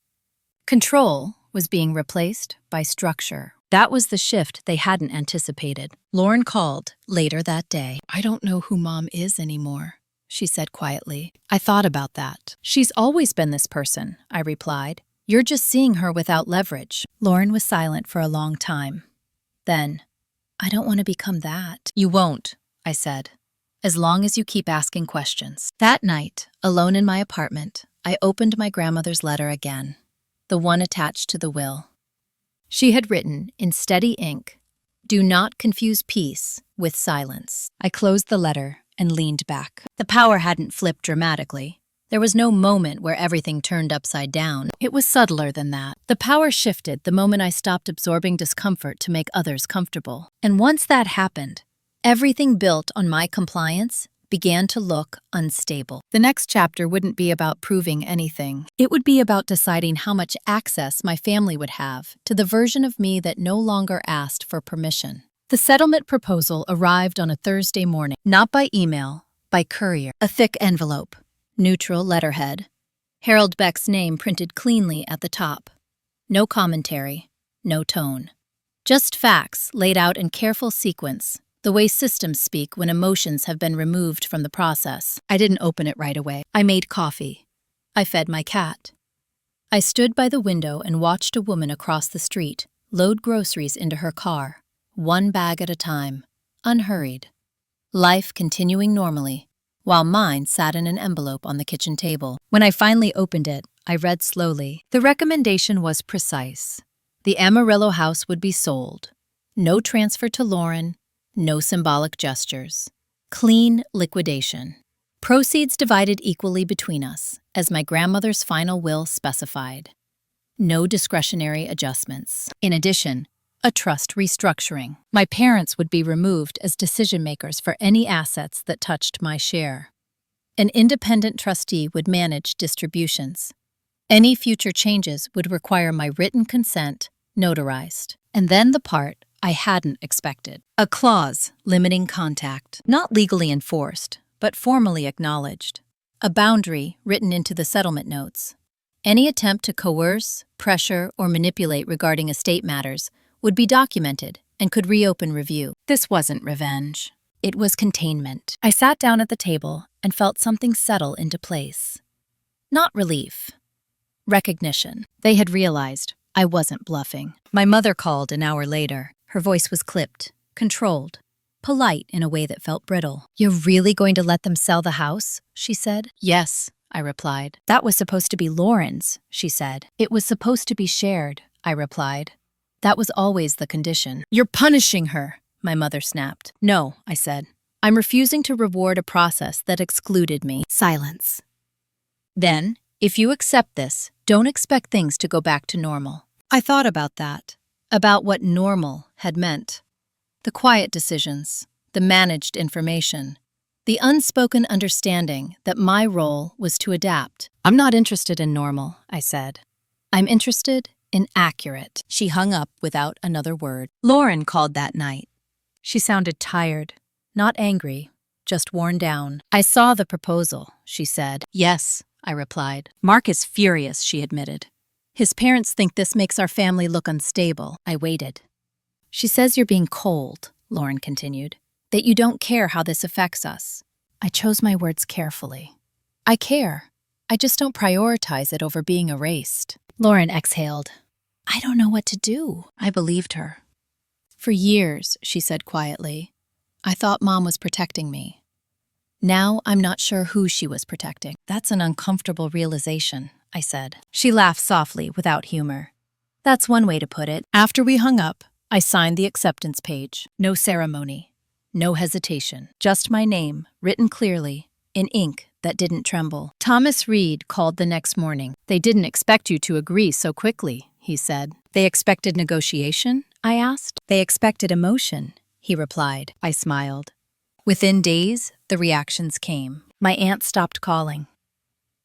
Control was being replaced by structure. That was the shift they hadn't anticipated. Lauren called later that day. I don't know who Mom is anymore, she said quietly. I thought about that. She's always been this person, I replied. You're just seeing her without leverage. Lauren was silent for a long time. Then, I don't want to become that. You won't, I said, as long as you keep asking questions. That night, alone in my apartment, I opened my grandmother's letter again, the one attached to the will. She had written in steady ink, "Do not confuse peace with silence." I closed the letter and leaned back. The power hadn't flipped dramatically. There was no moment where everything turned upside down. It was subtler than that. The power shifted the moment I stopped absorbing discomfort to make others comfortable. And once that happened, everything built on my compliance began to look unstable. The next chapter wouldn't be about proving anything. It would be about deciding how much access my family would have to the version of me that no longer asked for permission. The settlement proposal arrived on a Thursday morning, not by email, by courier. A thick envelope, neutral letterhead, Harold Beck's name printed cleanly at the top. No commentary, no tone. Just facts laid out in careful sequence, the way systems speak when emotions have been removed from the process. I didn't open it right away. I made coffee. I fed my cat. I stood by the window and watched a woman across the street load groceries into her car, one bag at a time, unhurried. Life continuing normally, while mine sat in an envelope on the kitchen table. When I finally opened it, I read slowly. The recommendation was precise. The Amarillo house would be sold. No transfer to Lauren. No symbolic gestures. Clean liquidation. Proceeds divided equally between us, as my grandmother's final will specified. No discretionary adjustments. In addition, a trust restructuring. My parents would be removed as decision-makers for any assets that touched my share. An independent trustee would manage distributions. Any future changes would require my written consent, notarized. And then the part I hadn't expected. A clause limiting contact, not legally enforced, but formally acknowledged. A boundary written into the settlement notes. Any attempt to coerce, pressure, or manipulate regarding estate matters would be documented and could reopen review. This wasn't revenge. It was containment. I sat down at the table and felt something settle into place. Not relief. Recognition. They had realized I wasn't bluffing. My mother called an hour later. Her voice was clipped, controlled, polite in a way that felt brittle. You're really going to let them sell the house? She said. Yes, I replied. That was supposed to be Lauren's, she said. It was supposed to be shared, I replied. That was always the condition. You're punishing her, my mother snapped. No, I said. I'm refusing to reward a process that excluded me. Silence. Then, if you accept this, don't expect things to go back to normal. I thought about that. About what normal had meant. The quiet decisions, the managed information, the unspoken understanding that my role was to adapt. I'm not interested in normal, I said. I'm interested in accurate. She hung up without another word. Lauren called that night. She sounded tired, not angry, just worn down. I saw the proposal, she said. Yes, I replied. Mark is furious, she admitted. His parents think this makes our family look unstable. I waited. She says you're being cold, Lauren continued, that you don't care how this affects us. I chose my words carefully. I care. I just don't prioritize it over being erased. Lauren exhaled. I don't know what to do. I believed her. For years, she said quietly, I thought Mom was protecting me. Now I'm not sure who she was protecting. That's an uncomfortable realization, I said. She laughed softly, without humor. That's one way to put it. After we hung up, I signed the acceptance page. No ceremony. No hesitation. Just my name, written clearly, in ink that didn't tremble. Thomas Reed called the next morning. They didn't expect you to agree so quickly, he said. They expected negotiation? I asked. They expected emotion, he replied. I smiled. Within days, the reactions came. My aunt stopped calling.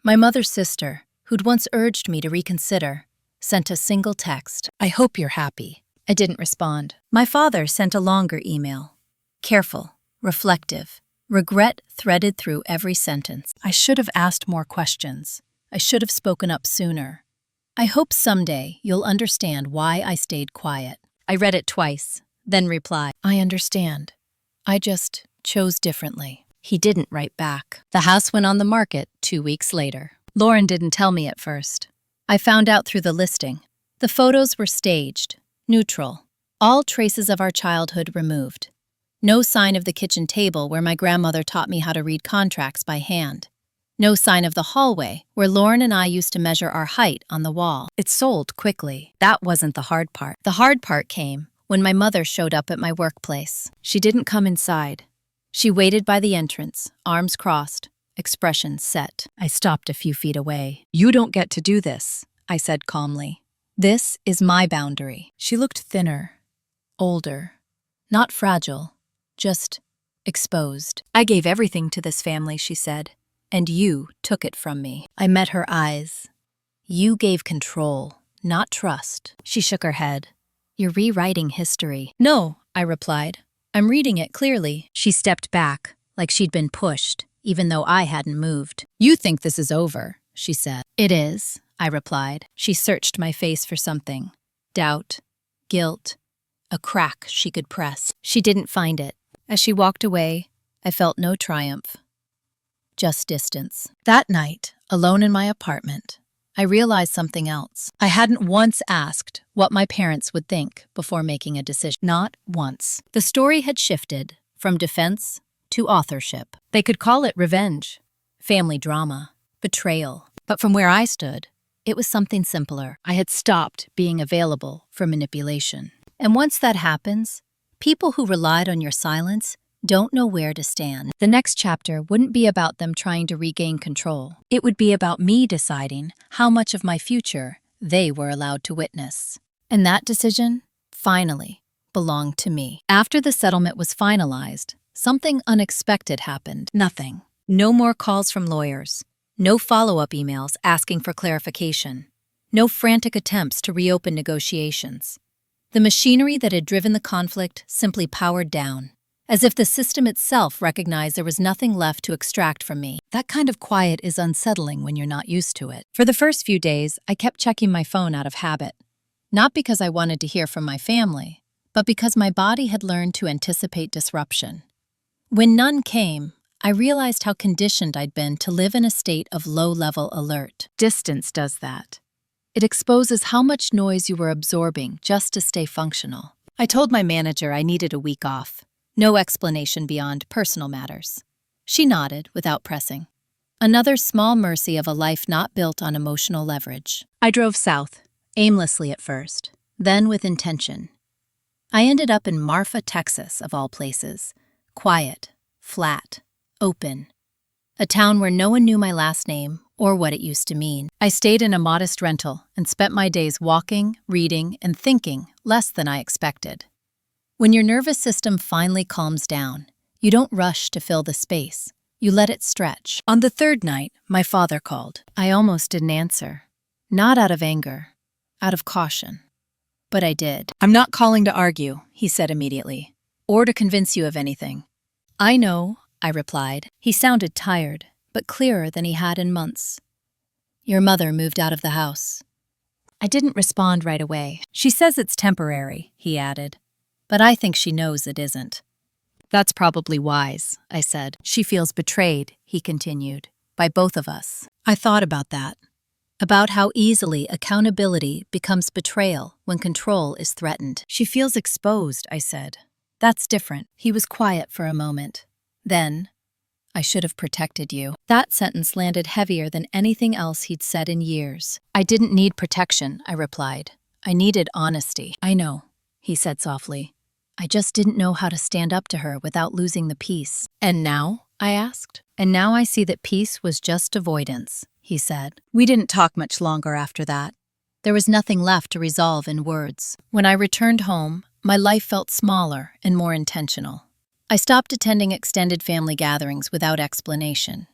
My mother's sister, who'd once urged me to reconsider, sent a single text. I hope you're happy. I didn't respond. My father sent a longer email. Careful, reflective, regret threaded through every sentence. I should have asked more questions. I should have spoken up sooner. I hope someday you'll understand why I stayed quiet. I read it twice, then replied, I understand. I just chose differently. He didn't write back. The house went on the market 2 weeks later. Lauren didn't tell me at first. I found out through the listing. The photos were staged, neutral, all traces of our childhood removed. No sign of the kitchen table where my grandmother taught me how to read contracts by hand. No sign of the hallway where Lauren and I used to measure our height on the wall. It sold quickly. That wasn't the hard part. The hard part came when my mother showed up at my workplace. She didn't come inside. She waited by the entrance, arms crossed, expression set. I stopped a few feet away. You don't get to do this, I said calmly. This is my boundary. She looked thinner, older, not fragile, just exposed. I gave everything to this family, she said, and you took it from me. I met her eyes. You gave control, not trust. She shook her head. You're rewriting history. No, I replied. I'm reading it clearly. She stepped back, like she'd been pushed, even though I hadn't moved. You think this is over, she said. It is, I replied. She searched my face for something. Doubt, guilt, a crack she could press. She didn't find it. As she walked away, I felt no triumph. Just distance. That night, alone in my apartment, I realized something else. I hadn't once asked what my parents would think before making a decision. Not once. The story had shifted from defense to authorship. They could call it revenge, family drama, betrayal. But from where I stood, it was something simpler. I had stopped being available for manipulation. And once that happens, people who relied on your silence don't know where to stand. The next chapter wouldn't be about them trying to regain control. It would be about me deciding how much of my future they were allowed to witness. And that decision, finally, belonged to me. After the settlement was finalized, something unexpected happened. Nothing. No more calls from lawyers. No follow-up emails asking for clarification. No frantic attempts to reopen negotiations. The machinery that had driven the conflict simply powered down, as if the system itself recognized there was nothing left to extract from me. That kind of quiet is unsettling when you're not used to it. For the first few days, I kept checking my phone out of habit. Not because I wanted to hear from my family, but because my body had learned to anticipate disruption. When none came, I realized how conditioned I'd been to live in a state of low-level alert. Distance does that. It exposes how much noise you were absorbing just to stay functional. I told my manager I needed a week off. No explanation beyond personal matters. She nodded without pressing. Another small mercy of a life not built on emotional leverage. I drove south, aimlessly at first, then with intention. I ended up in Marfa, Texas, of all places. Quiet, flat, open. A town where no one knew my last name or what it used to mean. I stayed in a modest rental and spent my days walking, reading, and thinking less than I expected. When your nervous system finally calms down, you don't rush to fill the space. You let it stretch. On the third night, my father called. I almost didn't answer. Not out of anger, out of caution. But I did. I'm not calling to argue, he said immediately, or to convince you of anything. I know, I replied. He sounded tired, but clearer than he had in months. Your mother moved out of the house. I didn't respond right away. She says it's temporary, he added. But I think she knows it isn't. That's probably wise, I said. She feels betrayed, he continued, by both of us. I thought about that. About how easily accountability becomes betrayal when control is threatened. She feels exposed, I said. That's different. He was quiet for a moment. Then, I should have protected you. That sentence landed heavier than anything else he'd said in years. I didn't need protection, I replied. I needed honesty. I know, he said softly. I just didn't know how to stand up to her without losing the peace. And now? I asked. And now I see that peace was just avoidance, he said. We didn't talk much longer after that. There was nothing left to resolve in words. When I returned home, my life felt smaller and more intentional. I stopped attending extended family gatherings without explanation.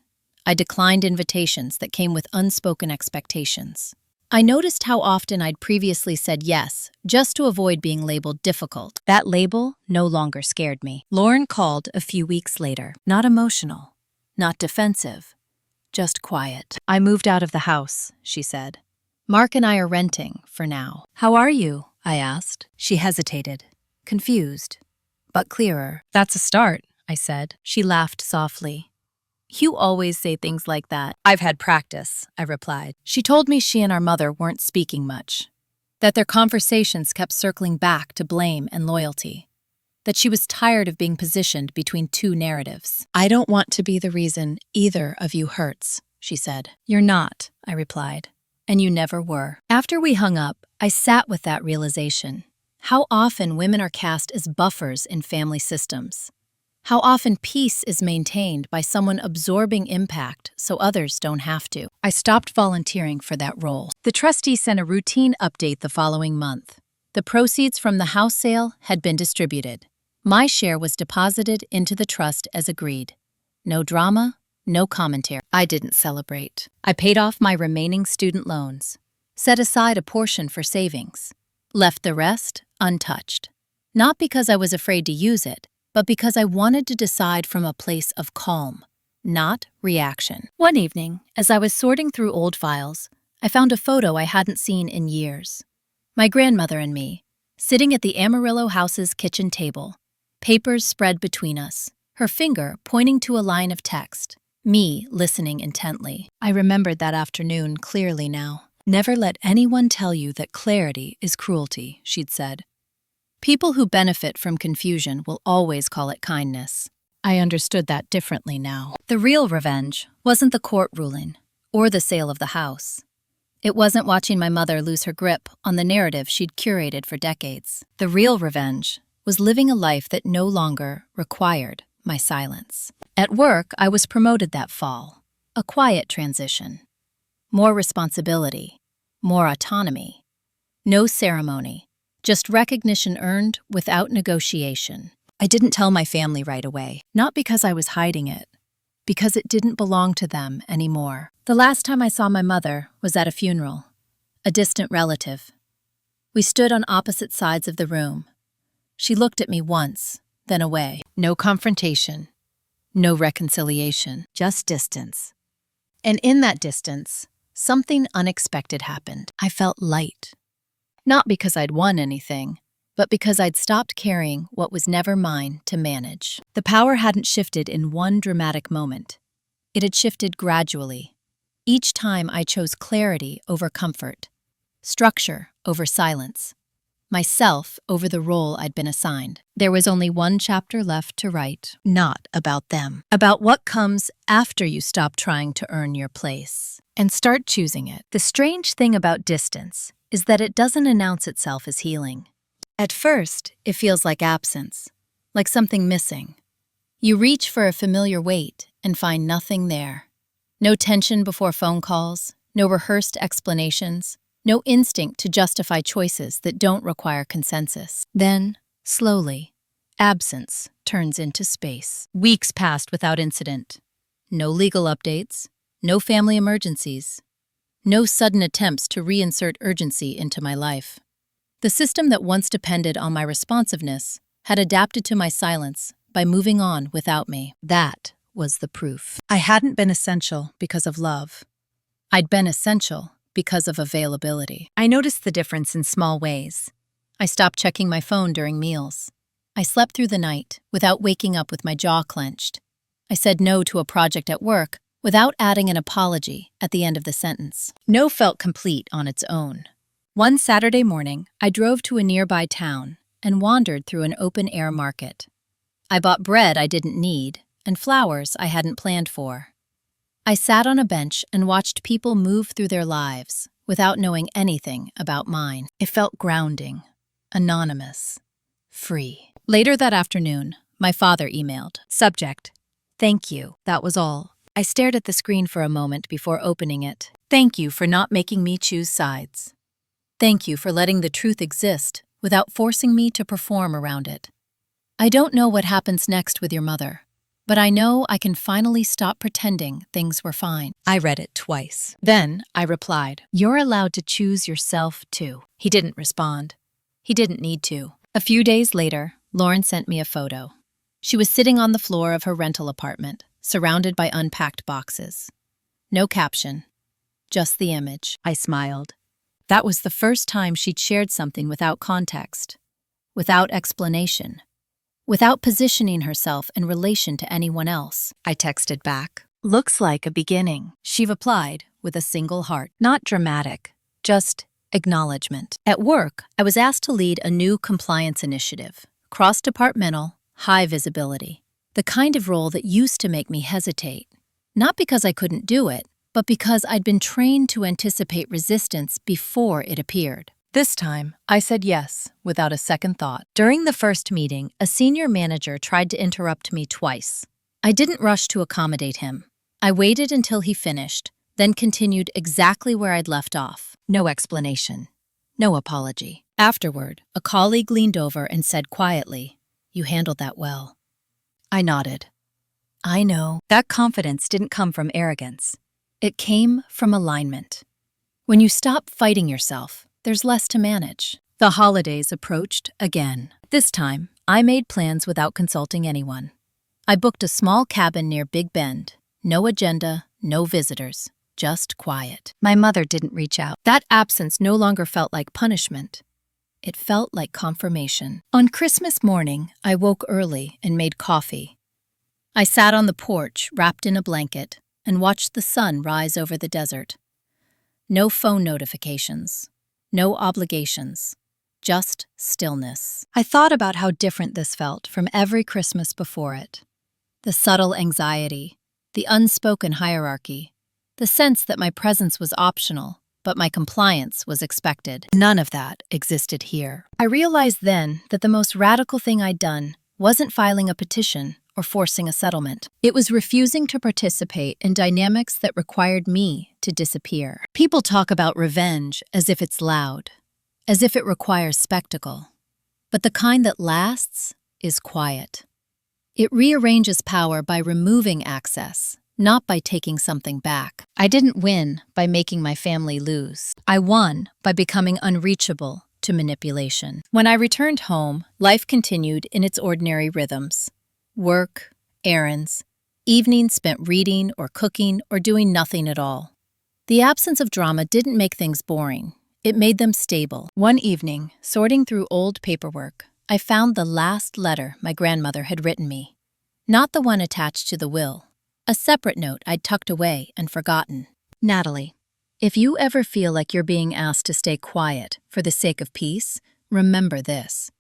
I declined invitations that came with unspoken expectations. I noticed how often I'd previously said yes, just to avoid being labeled difficult. That label no longer scared me. Lauren called a few weeks later. Not emotional, not defensive, just quiet. I moved out of the house, she said. Mark and I are renting for now. How are you? I asked. She hesitated, confused, but clearer. That's a start, I said. She laughed softly. You always say things like that. I've had practice, I replied. She told me she and our mother weren't speaking much, that their conversations kept circling back to blame and loyalty, that she was tired of being positioned between two narratives. I don't want to be the reason either of you hurts, she said. You're not, I replied, and you never were. After we hung up, I sat with that realization. How often women are cast as buffers in family systems. How often peace is maintained by someone absorbing impact so others don't have to. I stopped volunteering for that role. The trustee sent a routine update the following month. The proceeds from the house sale had been distributed. My share was deposited into the trust as agreed. No drama, no commentary. I didn't celebrate. I paid off my remaining student loans, set aside a portion for savings, left the rest untouched. Not because I was afraid to use it, but because I wanted to decide from a place of calm, not reaction. One evening, as I was sorting through old files, I found a photo I hadn't seen in years. My grandmother and me, sitting at the Amarillo house's kitchen table, papers spread between us, her finger pointing to a line of text, me listening intently. I remembered that afternoon clearly now. Never let anyone tell you that clarity is cruelty, she'd said. People who benefit from confusion will always call it kindness. I understood that differently now. The real revenge wasn't the court ruling or the sale of the house. It wasn't watching my mother lose her grip on the narrative she'd curated for decades. The real revenge was living a life that no longer required my silence. At work, I was promoted that fall. A quiet transition. More responsibility, more autonomy. No ceremony. Just recognition earned without negotiation. I didn't tell my family right away, not because I was hiding it, because it didn't belong to them anymore. The last time I saw my mother was at a funeral, a distant relative. We stood on opposite sides of the room. She looked at me once, then away. No confrontation, no reconciliation, just distance. And in that distance, something unexpected happened. I felt light. Not because I'd won anything, but because I'd stopped carrying what was never mine to manage. The power hadn't shifted in one dramatic moment. It had shifted gradually. Each time I chose clarity over comfort, structure over silence, myself over the role I'd been assigned. There was only one chapter left to write, not about them. About what comes after you stop trying to earn your place and start choosing it. The strange thing about distance is that it doesn't announce itself as healing. At first, it feels like absence, like something missing. You reach for a familiar weight and find nothing there. No tension before phone calls, no rehearsed explanations, no instinct to justify choices that don't require consensus. Then, slowly, absence turns into space. Weeks passed without incident. No legal updates, no family emergencies. No sudden attempts to reinsert urgency into my life. The system that once depended on my responsiveness had adapted to my silence by moving on without me. That was the proof. I hadn't been essential because of love. I'd been essential because of availability. I noticed the difference in small ways. I stopped checking my phone during meals. I I slept through the night without waking up with my jaw clenched. I said no to a project at work without adding an apology at the end of the sentence. No felt complete on its own. One Saturday morning, I drove to a nearby town and wandered through an open-air market. I bought bread I didn't need and flowers I hadn't planned for. I sat on a bench and watched people move through their lives without knowing anything about mine. It felt grounding, anonymous, free. Later that afternoon, my father emailed. Subject: thank you. That was all. I stared at the screen for a moment before opening it. Thank you for not making me choose sides. Thank you for letting the truth exist without forcing me to perform around it. I don't know what happens next with your mother, but I know I can finally stop pretending things were fine. I read it twice. Then I replied, "You're allowed to choose yourself too." He didn't respond. He didn't need to. A few days later, Lauren sent me a photo. She was sitting on the floor of her rental apartment, surrounded by unpacked boxes. No caption, just the image. I smiled. That was the first time she'd shared something without context, without explanation, without positioning herself in relation to anyone else. I texted back, "Looks like a beginning." She replied with a single heart. Not dramatic, just acknowledgement. At work, I was asked to lead a new compliance initiative, cross-departmental, high visibility, the kind of role that used to make me hesitate, not because I couldn't do it, but because I'd been trained to anticipate resistance before it appeared. This time, I said yes, without a second thought. During the first meeting, a senior manager tried to interrupt me twice. I didn't rush to accommodate him. I waited until he finished, then continued exactly where I'd left off. No explanation. No apology. Afterward, a colleague leaned over and said quietly, "You handled that well." I nodded. I know. That confidence didn't come from arrogance. It came from alignment. When you stop fighting yourself, there's less to manage. The holidays approached again. This time, I made plans without consulting anyone. I booked a small cabin near Big Bend. No agenda, no visitors, just quiet. My mother didn't reach out. That absence no longer felt like punishment. It felt like confirmation. On Christmas morning, I woke early and made coffee. I sat on the porch, wrapped in a blanket, and watched the sun rise over the desert. No phone notifications, no obligations, just stillness. I thought about how different this felt from every Christmas before it. The subtle anxiety, the unspoken hierarchy, the sense that my presence was optional, but my compliance was expected. None of that existed here. I realized then that the most radical thing I'd done wasn't filing a petition or forcing a settlement. It was refusing to participate in dynamics that required me to disappear. People talk about revenge as if it's loud, as if it requires spectacle. But the kind that lasts is quiet. It rearranges power by removing access, not by taking something back. I didn't win by making my family lose. I won by becoming unreachable to manipulation. When I returned home, life continued in its ordinary rhythms. Work, errands, evenings spent reading or cooking or doing nothing at all. The absence of drama didn't make things boring. It made them stable. One evening, sorting through old paperwork, I found the last letter my grandmother had written me. Not the one attached to the will. A separate note I'd tucked away and forgotten. Natalie, if you ever feel like you're being asked to stay quiet for the sake of peace, remember this.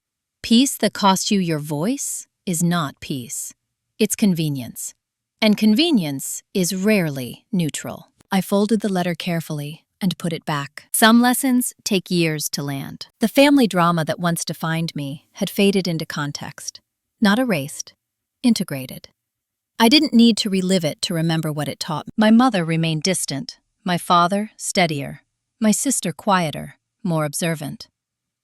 Peace that costs you your voice is not peace. It's convenience. And convenience is rarely neutral. I folded the letter carefully and put it back. Some lessons take years to land. The family drama that once defined me had faded into context. Not erased, integrated. I didn't need to relive it to remember what it taught me. My mother remained distant, my father steadier, my sister quieter, more observant.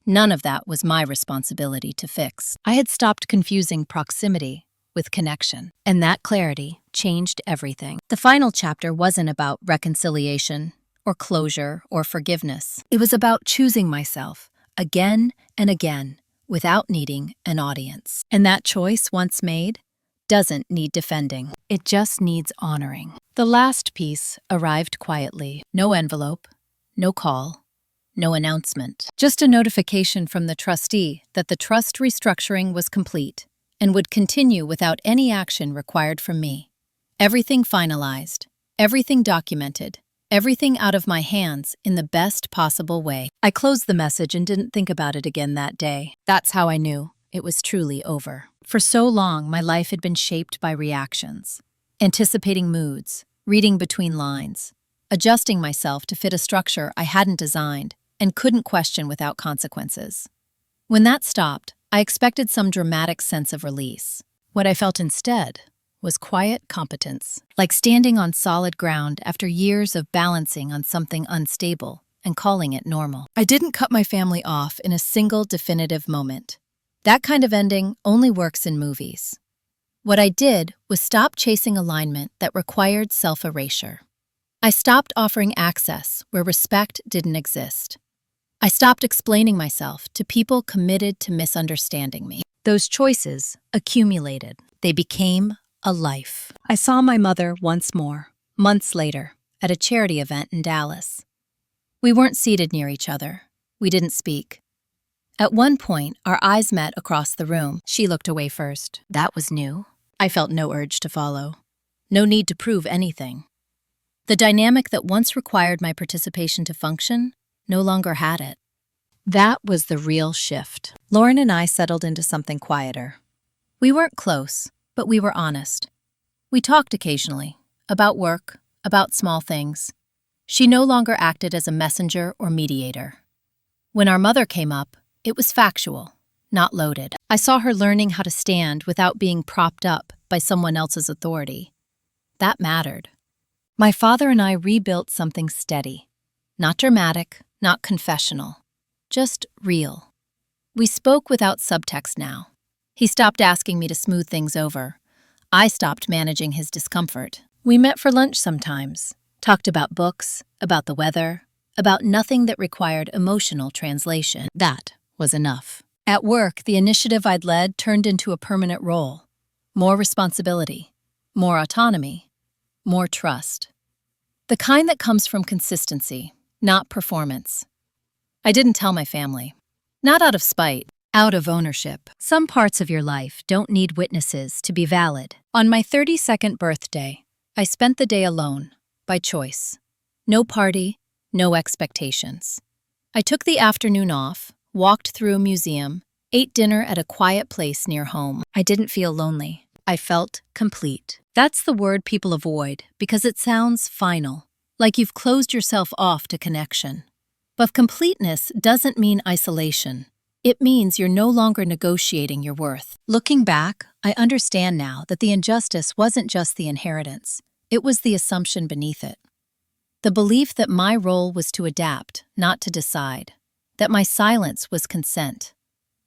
None of that was my responsibility to fix. I had stopped confusing proximity with connection, and that clarity changed everything. The final chapter wasn't about reconciliation or closure or forgiveness. It was about choosing myself again and again without needing an audience. And that choice, once made, doesn't need defending. It just needs honoring. The last piece arrived quietly. No envelope, no call, no announcement. Just a notification from the trustee that the trust restructuring was complete and would continue without any action required from me. Everything finalized, everything documented, everything out of my hands in the best possible way. I closed the message and didn't think about it again that day. That's how I knew it was truly over. For so long, my life had been shaped by reactions, anticipating moods, reading between lines, adjusting myself to fit a structure I hadn't designed and couldn't question without consequences. When that stopped, I expected some dramatic sense of release. What I felt instead was quiet competence, like standing on solid ground after years of balancing on something unstable and calling it normal. I didn't cut my family off in a single definitive moment. That kind of ending only works in movies. What I did was stop chasing alignment that required self-erasure. I stopped offering access where respect didn't exist. I stopped explaining myself to people committed to misunderstanding me. Those choices accumulated. They became a life. I saw my mother once more, months later, at a charity event in Dallas. We weren't seated near each other. We didn't speak. At one point, our eyes met across the room. She looked away first. That was new. I felt no urge to follow. No need to prove anything. The dynamic that once required my participation to function no longer had it. That was the real shift. Lauren and I settled into something quieter. We weren't close, but we were honest. We talked occasionally, about work, about small things. She no longer acted as a messenger or mediator. When our mother came up, it was factual, not loaded. I saw her learning how to stand without being propped up by someone else's authority. That mattered. My father and I rebuilt something steady. Not dramatic, not confessional. Just real. We spoke without subtext now. He stopped asking me to smooth things over. I stopped managing his discomfort. We met for lunch sometimes, talked about books, about the weather, about nothing that required emotional translation. That was enough. At work, the initiative I'd led turned into a permanent role. More responsibility, more autonomy, more trust. The kind that comes from consistency, not performance. I didn't tell my family. Not out of spite, out of ownership. Some parts of your life don't need witnesses to be valid. On my 32nd birthday, I spent the day alone, by choice. No party, no expectations. I took the afternoon off, walked through a museum, ate dinner at a quiet place near home. I didn't feel lonely. I felt complete. That's the word people avoid because it sounds final, like you've closed yourself off to connection. But completeness doesn't mean isolation. It means you're no longer negotiating your worth. Looking back, I understand now that the injustice wasn't just the inheritance. It was the assumption beneath it. The belief that my role was to adapt, not to decide. That my silence was consent.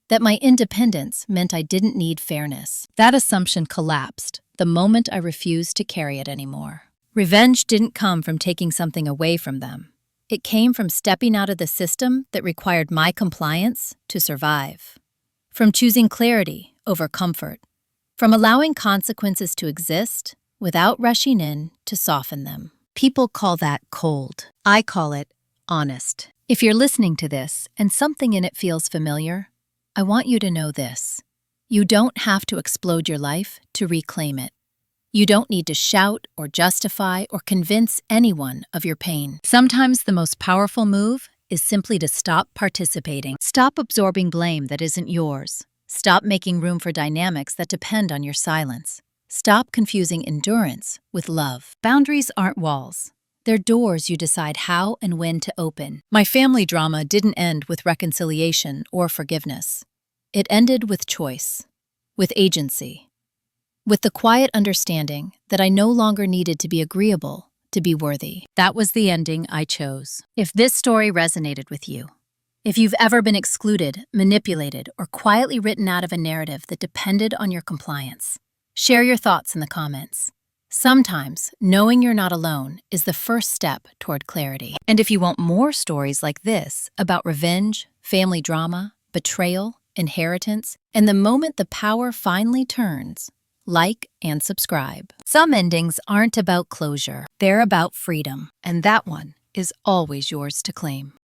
That my independence meant I didn't need fairness. That assumption collapsed the moment I refused to carry it anymore. Revenge didn't come from taking something away from them. It came from stepping out of the system that required my compliance to survive. From choosing clarity over comfort. From allowing consequences to exist without rushing in to soften them. People call that cold. I call it honest. If you're listening to this and something in it feels familiar, I want you to know this. You don't have to explode your life to reclaim it. You don't need to shout or justify or convince anyone of your pain. Sometimes the most powerful move is simply to stop participating. Stop absorbing blame that isn't yours. Stop making room for dynamics that depend on your silence. Stop confusing endurance with love. Boundaries aren't walls. They're doors you decide how and when to open. My family drama didn't end with reconciliation or forgiveness. It ended with choice, with agency, with the quiet understanding that I no longer needed to be agreeable to be worthy. That was the ending I chose. If this story resonated with you, if you've ever been excluded, manipulated, or quietly written out of a narrative that depended on your compliance, share your thoughts in the comments. Sometimes, knowing you're not alone is the first step toward clarity. And if you want more stories like this about revenge, family drama, betrayal, inheritance, and the moment the power finally turns, like and subscribe. Some endings aren't about closure. They're about freedom, and that one is always yours to claim.